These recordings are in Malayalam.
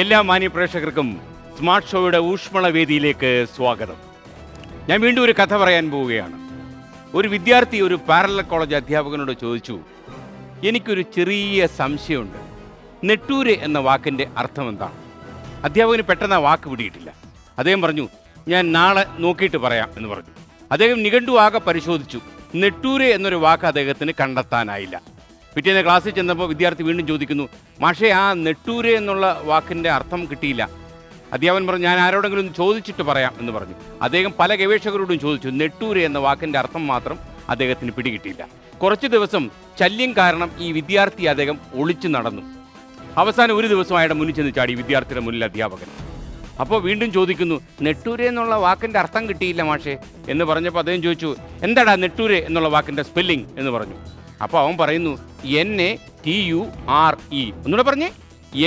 എല്ലാ മാന്യ പ്രേക്ഷകർക്കും സ്മാർട്ട് ഷോയുടെ ഊഷ്മള വേദിയിലേക്ക് സ്വാഗതം. ഞാൻ വീണ്ടും ഒരു കഥ പറയാൻ പോവുകയാണ്. ഒരു വിദ്യാർത്ഥി ഒരു പാരലൽ കോളേജ് അധ്യാപകനോട് ചോദിച്ചു, എനിക്കൊരു ചെറിയ സംശയമുണ്ട്, നെട്ടൂര് എന്ന വാക്കിൻ്റെ അർത്ഥം എന്താണ്? അധ്യാപകന് പെട്ടെന്ന് ആ വാക്ക് പിടിയിട്ടില്ല. അദ്ദേഹം പറഞ്ഞു, ഞാൻ നാളെ നോക്കിയിട്ട് പറയാം എന്ന് പറഞ്ഞു. അദ്ദേഹം നിഘണ്ടു ആകെ പരിശോധിച്ചു. നെട്ടൂര് എന്നൊരു വാക്ക് അദ്ദേഹത്തിന് കണ്ടെത്താനായില്ല. പിറ്റേന്ന് ക്ലാസ്സിൽ ചെന്നപ്പോൾ വിദ്യാർത്ഥി വീണ്ടും ചോദിക്കുന്നു, മാഷേ ആ നെട്ടൂര് എന്നുള്ള വാക്കിൻ്റെ അർത്ഥം കിട്ടിയില്ല. അധ്യാപകൻ പറഞ്ഞു, ഞാൻ ആരോടെങ്കിലും ചോദിച്ചിട്ട് പറയാം എന്ന് പറഞ്ഞു. അദ്ദേഹം പല ഗവേഷകരോടും ചോദിച്ചു. നെട്ടൂര് എന്ന വാക്കിൻ്റെ അർത്ഥം മാത്രം അദ്ദേഹത്തിന് പിടികിട്ടിയില്ല. കുറച്ച് ദിവസം ശല്യം കാരണം ഈ വിദ്യാർത്ഥി അദ്ദേഹം ഒളിച്ചു നടന്നു. അവസാനം ഒരു ദിവസം അയാളുടെ മുന്നിൽ ചെന്ന് ചാടി വിദ്യാർത്ഥിയുടെ മുന്നിൽ അധ്യാപകൻ. അപ്പോൾ വീണ്ടും ചോദിക്കുന്നു, നെട്ടൂര് എന്നുള്ള വാക്കിൻ്റെ അർത്ഥം കിട്ടിയില്ല മാഷേ എന്ന് പറഞ്ഞപ്പോൾ അദ്ദേഹം ചോദിച്ചു, എന്താടാ നെട്ടൂര് എന്നുള്ള വാക്കിൻ്റെ സ്പെല്ലിംഗ് എന്ന് പറഞ്ഞു. അപ്പോൾ അവൻ പറയുന്നു, NATURE. ഒന്നുകൂടെ പറഞ്ഞേ,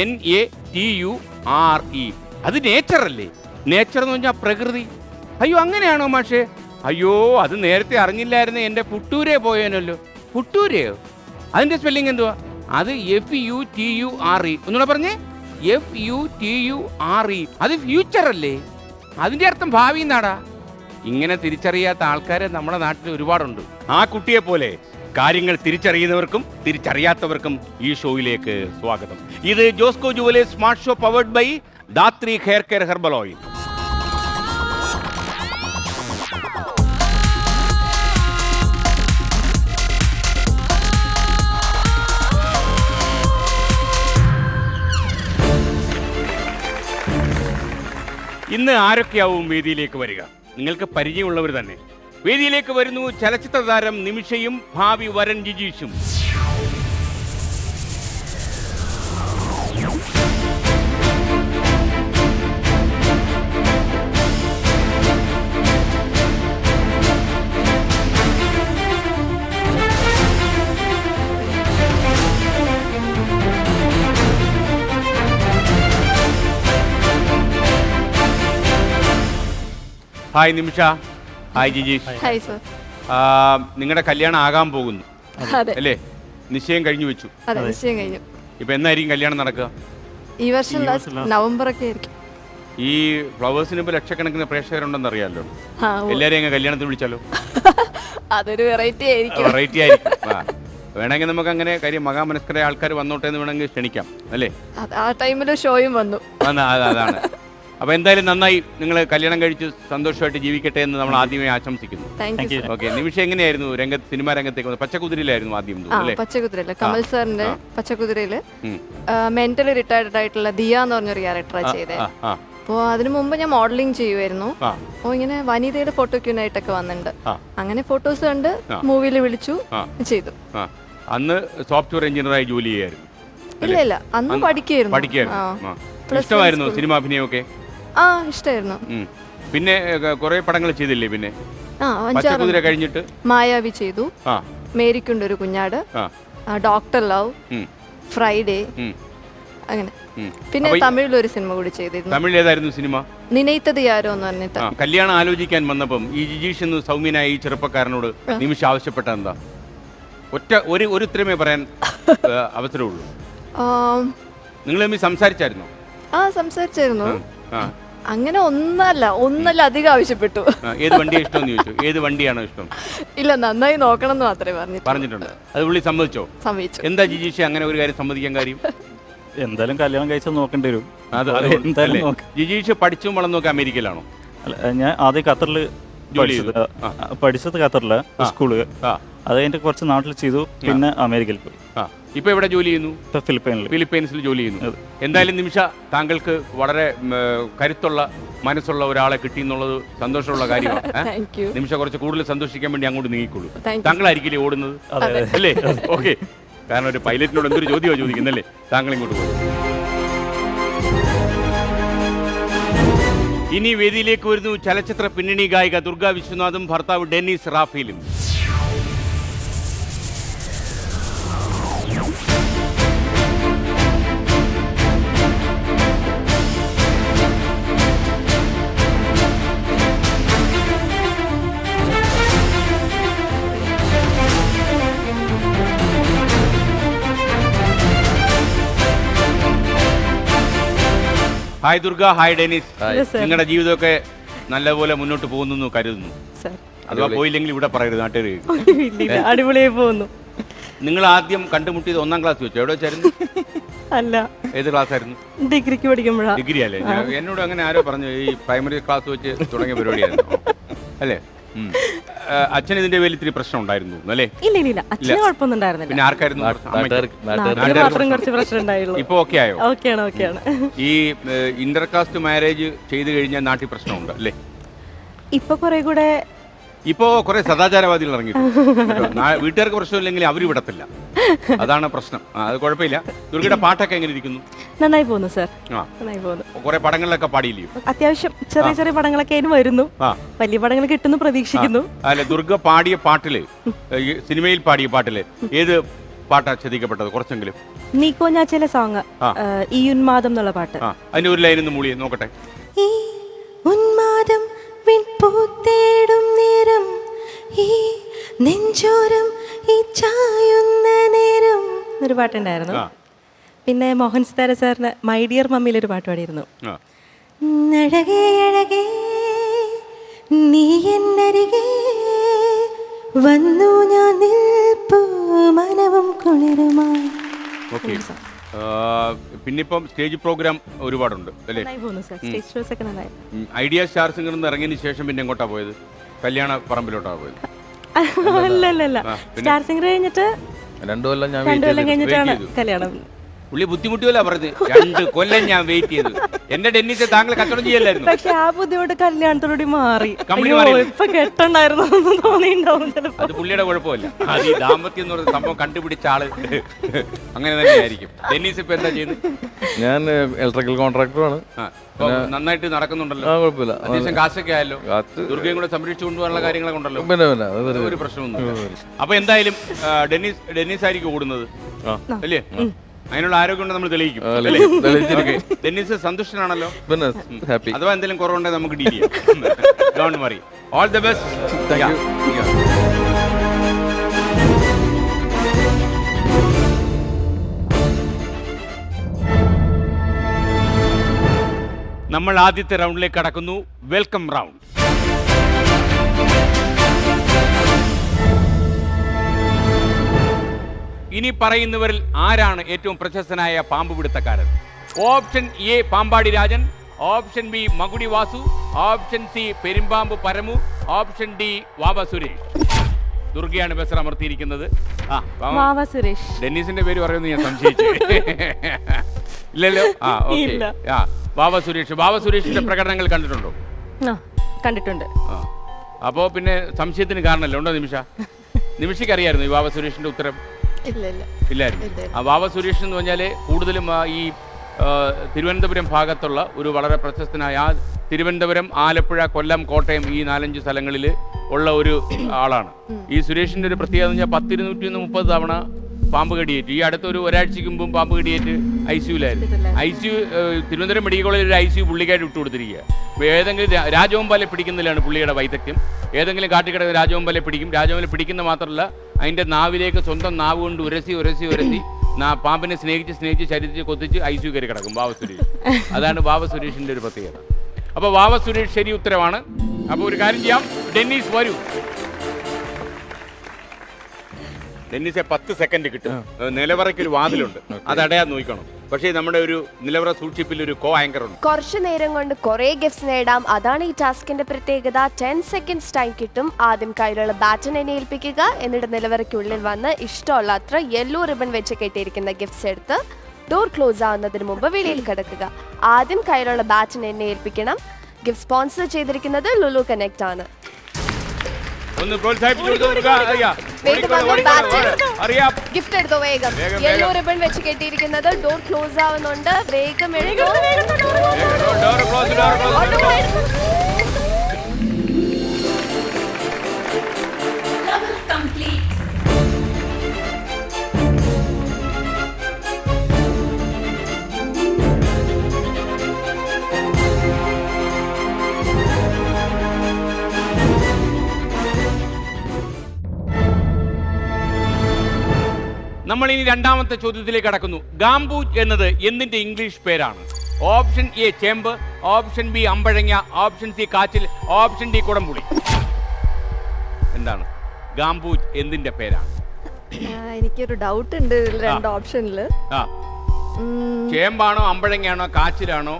NATURE. അത് നേച്ചർ അല്ലേ? നേച്ചർ എന്ന് പറഞ്ഞാൽ പ്രകൃതി. അയ്യോ അങ്ങനെയാണോ മാഷേ? അയ്യോ അത് നേരത്തെ അറിഞ്ഞില്ലായിരുന്നു, എൻ്റെ പുട്ടൂരേ പോയേനല്ലോ. പുട്ടൂരയോ? അതിൻ്റെ സ്പെല്ലിംഗ് എന്തുവാ? അത് FUTURE. ഒന്നുകൂടെ പറഞ്ഞേ, FUTURE. അത് ഫ്യൂച്ചർ അല്ലേ? അതിൻ്റെ അർത്ഥം ഭാവി എന്നാടാ. ഇങ്ങനെ തിരിച്ചറിയാത്ത ആൾക്കാരെ നമ്മുടെ നാട്ടിൽ ഒരുപാടുണ്ട്. ആ കുട്ടിയെ പോലെ കാര്യങ്ങൾ തിരിച്ചറിയുന്നവർക്കും തിരിച്ചറിയാത്തവർക്കും ഈ ഷോയിലേക്ക് സ്വാഗതം. ഇത് Josco jewellers smart show powered by Dhathri hair care herbal oil. ഇന്ന് ആരൊക്കെയാവും വേദിയിലേക്ക് വരിക? നിങ്ങൾക്ക് പരിചയമുള്ളവർ തന്നെ. വേദിയിലേക്ക് വരുന്നു ചലച്ചിത്ര താരം നിമിഷയും ഭാവി വരൻ ജിജീഷും. Hi Nimisha. Hi Jijeesh. Hi sir. നിങ്ങളുടെ കല്യാണം ആകാൻ പോകുന്നു അല്ലേ? നിശ്ചയം കഴിഞ്ഞു വെച്ചു? അതെ, നിശ്ചയം കഴിഞ്ഞു. ഇപ്പൊ എന്നായിരിക്കും കല്യാണം നടക്കുക? ഈ വർഷം നവംബർ ഒക്കെ ആയിരിക്കും. ഈ ഫ്ലവേഴ്സിന് ഇപ്പൊ ലക്ഷക്കണക്കിന് പ്രേക്ഷകരുണ്ടെന്ന് അറിയാമല്ലോ. എല്ലാരെയും അങ്ങ് കല്യാണത്തിന് വിളിച്ചാലോ? അതൊരു വെറൈറ്റി ആയിരിക്കും. വെറൈറ്റി ആയിരിക്കും. വേണമെങ്കിൽ നമുക്ക് അങ്ങനെ കാര്യം മഹാമനസ്കരായ ആൾക്കാർ വന്നോട്ടെ എന്ന് വേണമെങ്കിൽ ക്ഷണിക്കാം അല്ലേ? ആ ടൈമിൽ ഷോയും വന്നു. അതാണ്. അപ്പൊ എന്തായാലും നന്നായി നിങ്ങൾ കല്യാണം കഴിച്ച് സന്തോഷമായിട്ട് ജീവിക്കട്ടെ എന്ന് നമ്മൾ ആദ്യമേ ആശംസിക്കുന്നു. ഓക്കെ, നിമിഷം എങ്ങനെയായിരുന്നു സിനിമാ രംഗത്തേക്ക്? പച്ചക്കുതിരയിലായിരുന്നു ആദ്യം? പച്ചക്കുതിരയില് കമൽ സാറിന്റെ പച്ചക്കുതിരയില് മെന്റലി റിട്ടയർഡ് ആയിട്ടുള്ള ദിയ എന്ന് പറഞ്ഞൊരു ക്യാരക്ടറാണ് ചെയ്തത്. അപ്പോൾ അതിനു മുമ്പ് ഞാൻ മോഡലിംഗ് ചെയ്യുമായിരുന്നു. അപ്പോൾ ഇങ്ങനെ വനിതയുടെ ഫോട്ടോക്യൂനായിട്ടൊക്കെ വന്നിട്ടുണ്ട്. അങ്ങനെ ഫോട്ടോസ് കണ്ട് മൂവിയിൽ വിളിച്ചു, ചെയ്തു. അന്ന് സോഫ്റ്റ്വെയർ എഞ്ചിനീയറായി ജോലി ചെയ്യായിരുന്നു? ഇല്ല, അന്ന് പഠിക്കുകയായിരുന്നു. ഇഷ്ടമായിരുന്നു സിനിമ അഭിനയമൊക്കെ? ഇഷ്ടമായിരുന്നു. പിന്നെ കുറെ പടങ്ങൾ ചെയ്തില്ലേ? പിന്നെ പച്ചക്കുതിര കഴിഞ്ഞിട്ട് മായാവി ചെയ്തു, മേരിക്കുണ്ട് ഒരു കുഞ്ഞാട്, ഡോക്ടർ ലവ്, ഫ്രൈഡേ, അങ്ങനെ. പിന്നെ തമിഴിൽ ഒരു സിനിമ കൂടി ചെയ്തിരുന്നു. തമിഴ് ഏതായിരുന്നു സിനിമ? നിനൈത്തത് യാരോ എന്ന് പറഞ്ഞിട്ട്. കല്യാണം ആലോചിക്കാൻ വന്നപ്പം ഈ ജിജീഷ് എന്ന് സൗമ്യനായ ഈ ചെറുപ്പക്കാരനോട് നിമിഷം ആവശ്യപ്പെട്ട എന്താ? ഒരു ഉത്തരമേ പറയാൻ അവസരമുള്ളൂ. നിങ്ങൾ തമ്മിൽ സംസാരിച്ചായിരുന്നോ? സംസാരിച്ചായിരുന്നു. അങ്ങനെ ഒന്നല്ല അധികം ആവശ്യപ്പെട്ടു. ഏത് വണ്ടിയാണ് ഇഷ്ടം എന്ന് ചോദിച്ചു. ഏത് വണ്ടിയാണോ ഇഷ്ടം? ഇല്ല, നന്നായി നോക്കണം എന്ന് മാത്രമേ പറഞ്ഞിട്ടുണ്ട്. അത് പുള്ളി സമ്മതിച്ചോ? സമ്മതിച്ചു. എന്താ ജിജീഷ് അങ്ങനെ ഒരു കാര്യം സമ്മതിക്കാൻ കാര്യം? എന്തായാലും കല്യാണം കഴിച്ചാൽ നോക്കേണ്ടി വരും. ജിജീഷ് പഠിച്ചും വളർന്നൊക്കെ അമേരിക്കയിലാണോ? ഞാൻ ആദ്യം ഖത്തറിൽ പഠിച്ചത് ഖത്തറില് സ്കൂള്. അത് കഴിഞ്ഞിട്ട് കുറച്ച് നാട്ടിൽ ചെയ്തു, പിന്നെ അമേരിക്കയിൽ പോയി. ഇപ്പൊ എവിടെ ജോലി ചെയ്യുന്നു? ഫിലിപ്പൈൻസിൽ ജോലി ചെയ്യുന്നു. എന്തായാലും നിമിഷ, താങ്കൾക്ക് വളരെ കരുത്തുള്ള മനസ്സുള്ള ഒരാളെ കിട്ടി എന്നുള്ളത് സന്തോഷമുള്ള കാര്യമാണ്. നിമിഷ കുറച്ച് കൂടുതൽ സന്തോഷിക്കാൻ വേണ്ടി അങ്ങോട്ട് നീങ്ങിക്കൊള്ളൂ. താങ്കളായിരിക്കില്ലേ ഓടുന്നത് അല്ലേ? ഓക്കെ, കാരണം ഒരു പൈലറ്റിനോട് എന്തൊരു ചോദ്യമാണ് ചോദിക്കുന്നല്ലേ? താങ്കൾ ഇങ്ങോട്ട് പോകും. ഇനി വേദിയിലേക്ക് വരുന്നു ചലച്ചിത്ര പിന്നണി ഗായിക ദുർഗ വിശ്വനാഥും ഭർത്താവ് ഡെന്നിസ് റാഫേലും. Hi Durga, hi Dennis. നിങ്ങളുടെ ജീവിതമൊക്കെ നല്ലപോലെ മുന്നോട്ട് പോകുന്നു കരുതുന്നു. അഥവാ പോയില്ലെങ്കിൽ ഇവിടെ പറയരുത്, നാട്ടുകാർ. അടിപൊളിയായി പോകുന്നു. നിങ്ങൾ ആദ്യം കണ്ടുമുട്ടിയത് 1ാം ക്ലാസ് വെച്ചോ? എവിടെ വെച്ചായിരുന്നു? അല്ല, ഏത് ക്ലാസ് ആയിരുന്നു? ഡിഗ്രിക്ക് പഠിക്കുമ്പോഴാണ്. ഡിഗ്രി അല്ലേ? എന്നോട് അങ്ങനെ ആരോ പറഞ്ഞു ഈ പ്രൈമറി ക്ലാസ് വെച്ച് തുടങ്ങിയ പരിപാടിയായിരുന്നു അല്ലേ? അച്ഛൻ ഇതിന്റെ പേരിൽ ഇത്തിരി പ്രശ്നം ഉണ്ടായിരുന്നു അല്ലേ? ഇല്ല, അച്ഛന് കുഴപ്പമൊന്നും ഉണ്ടായിരുന്നില്ല. പിന്നെ ആർക്കായിരുന്നു? മാത്രം കുറച്ച് പ്രശ്നം ഉണ്ടായുള്ളൂ. ഇപ്പൊ ഓക്കെ ആയോ? ഓക്കെയാണ്. ഈ ഇന്റർകാസ്റ്റ് മാരേജ് ചെയ്ത് കഴിഞ്ഞാൽ നാട്ടിൽ പ്രശ്നമുണ്ട് അല്ലേ? ഇപ്പൊ കുറെ കൂടെ ഇപ്പോ കുറെ സദാചാരവാദികൾ ഇറങ്ങിയിട്ടുണ്ട്. വീട്ടുകാർക്ക് പ്രശ്നമില്ലെങ്കിൽ അവർ വിടത്തില്ല, അതാണ് പ്രശ്നം. അത് കുഴപ്പമില്ല. ദുർഗയുടെ പാട്ടൊക്കെ എങ്ങനെ ഇരിക്കുന്നു? നന്നായി പോകുന്നു സർ, നന്നായി പോകുന്നു. കുറെ പടങ്ങളിലൊക്കെ പാടിയില്ലയോ? അത്യാവശ്യം ചെറിയ പടങ്ങളൊക്കെ അതിന് വരുന്നു. വലിയ പടങ്ങൾ കിട്ടുന്നു പ്രതീക്ഷിക്കുന്നു. അല്ല, ദുർഗ പാടിയ പാട്ടില്, സിനിമയിൽ പാടിയ പാട്ടില് ഏത് പാട്ടാ ശ്രദ്ധിക്കപ്പെട്ടത്? കുറച്ചെങ്കിലും നീക്കോ ഞാൻ ചില സോങ്, ഈ ഉന്മാദം എന്നുള്ള പാട്ട്. അതിന്റെ ഒരു ലൈൻ ഒന്ന് മൂളിയെ നോക്കട്ടെ. ഈ ഉന്മാദം പൂത്തേടും നേരം, ഈ നെഞ്ചോരം ഈ ചായുന്ന നേരം എന്നൊരു പാട്ടുണ്ടായിരുന്നു. പിന്നെ മോഹൻ സിതാര സാറിന് മൈ ഡിയർ മമ്മിയിലൊരു പാട്ട് പാടിയിരുന്നു. അഴകേ അഴകേ നീ എന്നരികെ വന്നു ഞാൻ നിൽപ്പു മനവും കുളിരുമായി. പിന്നെ ഇപ്പം സ്റ്റേജ് പ്രോഗ്രാം ഒരുപാടുണ്ട് അല്ലേ? ഐഡിയ സ്റ്റാർ സിംഗർ ഇറങ്ങിയതിന് ശേഷം പിന്നെ എങ്ങോട്ടാ പോയത്? കല്യാണ പറമ്പിലോട്ടാ പോയത്? അല്ലല്ല, സ്റ്റാർ സിംഗർ കഴിഞ്ഞിട്ട് 2 കൊല്ലം കഴിഞ്ഞിട്ടാണ് കല്യാണം. പുള്ളി ബുദ്ധിമുട്ടിയല്ല പറഞ്ഞത്, 2 കൊല്ലം ഞാൻ വെയിറ്റ് ചെയ്തു. എന്റെ ഡെന്നിസ് താങ്കൾ കച്ചവടം ചെയ്യല്ലായിരുന്നു. പക്ഷെ ആ ബുദ്ധിമുട്ട് കല്യാണത്തോടുകൂടി മാറി. കമ്പനി ഇപ്പൊ കെട്ടുണ്ടായിരുന്നു തോന്നിണ്ടാവും. അത് പുള്ളിയുടെ കുഴപ്പമില്ല. അത് ഈ ദാമ്പത്യം എന്ന് പറയുന്ന സംഭവം കണ്ടുപിടിച്ച ആള് അങ്ങനെ തന്നെയായിരിക്കും. ഡെന്നിസ് ഇപ്പൊ എന്താ ചെയ്യുന്നത്? ഞാൻ ഇലക്ട്രിക്കൽ കോൺട്രാക്ടറാണ്. നന്നായിട്ട് നടക്കുന്നുണ്ടല്ലോ? കുഴപ്പമില്ല, അത്യാവശ്യം കാശൊക്കെ ആയല്ലോ. ദുർഗയും കൂടെ സംരക്ഷിച്ചു കൊണ്ടുപോകാനുള്ള കാര്യങ്ങളൊക്കെ ഉണ്ടല്ലോ? ഒരു പ്രശ്നമൊന്നും. അപ്പൊ എന്തായാലും ഡെന്നിസ് ആയിരിക്കും ഓടുന്നത് അല്ലേ? അതിനുള്ള ആരോഗ്യം കൊണ്ട് നമ്മൾ തെളിയിക്കും. ഡെന്നിസ് സന്തുഷ്ടനാണല്ലോ? അഥവാ എന്തെങ്കിലും കുറവുണ്ടെങ്കിൽ നമുക്ക് ഡീൽ ചെയ്യാം. Don't worry. All the best. നമ്മൾ ആദ്യത്തെ റൗണ്ടിലേക്ക് കടക്കുന്നു. Welcome round. ഇനി പറയുന്നവരിൽ ആരാണ് ഏറ്റവും പ്രശസ്തനായ പാമ്പ് പിടുത്തക്കാരൻ? Option A Pambadi Rajan, option B Makudi Vasu, option C Perumpambu Paramu, option D Vava Suresh. ദുർഗയാണ് bus അമർത്തിയിരിക്കുന്നത്. ഡെന്നിസിന്റെ പേര് പറയുന്നത് ഞാൻ സംശയിച്ചു. ഇല്ലല്ലോ? വാവ സുരേഷ്. വാവ സുരേഷിന്റെ പ്രകടനങ്ങൾ കണ്ടിട്ടുണ്ടോ? കണ്ടിട്ടുണ്ട്. അപ്പോ പിന്നെ സംശയത്തിന് കാരണമല്ലോ. ഉണ്ടോ നിമിഷ? നിമിഷയ്ക്ക് അറിയായിരുന്നു ഈ വാവ സുരേഷിന്റെ ഉത്തരം? ഇല്ലായിരുന്നു. വാവ സുരേഷ് എന്ന് പറഞ്ഞാൽ കൂടുതലും ഈ തിരുവനന്തപുരം ഭാഗത്തുള്ള ഒരു വളരെ പ്രശസ്തനായ, തിരുവനന്തപുരം, ആലപ്പുഴ, കൊല്ലം, കോട്ടയം ഈ 4-5 സ്ഥലങ്ങളിൽ ഉള്ള ഒരു ആളാണ്. ഈ സുരേഷിന്റെ ഒരു പ്രത്യേകത എന്ന് പറഞ്ഞാൽ 10-230 തവണ പാമ്പ് കടിയേറ്റ്. ഈ അടുത്തൊരു ഒരാഴ്ചക്ക് മുമ്പും പാമ്പ് കടിയേറ്റ് ICUലായിരുന്നു. തിരുവനന്തപുരം മെഡിക്കൽ കോളേജിൽ ഒരു ICU പുള്ളിക്കായിട്ട് വിട്ടുകൊടുത്തിരിക്കുക. ഏതെങ്കിലും രാജവെമ്പാലെ പിടിക്കുന്നതിലാണ് പുള്ളിയുടെ വൈദഗ്ധ്യം. ഏതെങ്കിലും കാട്ടിക്കിടക്കുന്ന രാജവെമ്പാലെ പിടിക്കും. രാജവെമ്പാലെ പിടിക്കുന്ന മാത്രമല്ല, അതിന്റെ നാവിലേക്ക് സ്വന്തം നാവ് കൊണ്ട് ഉരസി പാമ്പിനെ സ്നേഹിച്ച് ശരീരത്തിൽ കൊത്തിച്ച് ICU കയറി കിടക്കും വാവ സുരേഷ്. അതാണ് വാവ സുരേഷിന്റെ ഒരു പ്രത്യേകത. അപ്പൊ വാവ സുരേഷ് ശരി ഉത്തരവാണ്. അപ്പൊ ഒരു കാര്യം ചെയ്യാം, ഡെന്നിസ് വരൂ. ഡെന്നിസെ 10 സെക്കൻഡ് കിട്ടും. നിലവറയ്ക്ക് ഒരു വാതിലുണ്ട്, അത് അടയാൻ നോക്കണം. പക്ഷേ നമ്മുടെ ഒരു നിലവറ സൂക്ഷിപ്പിൽ ഒരു കോ ആങ്കർ ഉണ്ട്. കുറച്ചു നേരം കൊണ്ട് കുറെ ഗിഫ്റ്റ്സ് നേടാം. അതാണ് ഈ ടാസ്കിന്റെ പ്രത്യേകത. 10 സെക്കൻഡ്സ് ടൈം കിട്ടും. ആദ്യം കയ്യിലുള്ള ബാറ്റൺ എന്നെ ഏൽപ്പിക്കുക. എന്നിട്ട് നിലവറയ്ക്കുള്ളിൽ വന്ന് ഇഷ്ടമുള്ള അത്ര യെല്ലോ റിബൺ വെച്ച് കെട്ടിയിരിക്കുന്ന ഗിഫ്റ്റ്സ് എടുത്ത് ഡോർ ക്ലോസ് ആവുന്നതിന് മുമ്പ് വെളിയിൽ കിടക്കുക. ആദ്യം കയ്യിലുള്ള ബാറ്റൺ എന്നെ ഏൽപ്പിക്കണം. ഗിഫ്റ്റ് സ്പോൺസർ ചെയ്തിരിക്കുന്നത് ലുലു കണക്ട് ആണ്. ഒന്ന് പ്രോത്സാഹിപ്പിച്ചു. ഗിഫ്റ്റ് എടുത്തോ വേഗം. യെല്ലോ റിബൺ വെച്ച് കെട്ടിയിരിക്കുന്നത് ഡോർ ക്ലോസ് ആവുന്നുണ്ട്. വേഗം എടുത്തോ. നമ്മൾ ഇനി രണ്ടാമത്തെ ചോദ്യത്തിലേക്ക് കടക്കുന്നു. ഗാംബൂജ് എന്നത് എന്തിന്റെ ഇംഗ്ലീഷ് പേരാണ്? ഓപ്ഷൻ എ ചേമ്പ്, ഓപ്ഷൻ ബി അമ്പഴങ്ങ, ഓപ്ഷൻ സി കാച്ചിൽ, ഓപ്ഷൻ ഡി കുടംപുളി. എന്താണ് ഗാംബൂജ് എന്തിന്റെ പേരാണ്? എനിക്കൊരു ഡൗട്ട് ഉണ്ട് ഇതിൽ രണ്ട് ഓപ്ഷനില്. ആ, ചേമ്പാണോ അമ്പഴങ്ങയാണോ കാച്ചിലാണോ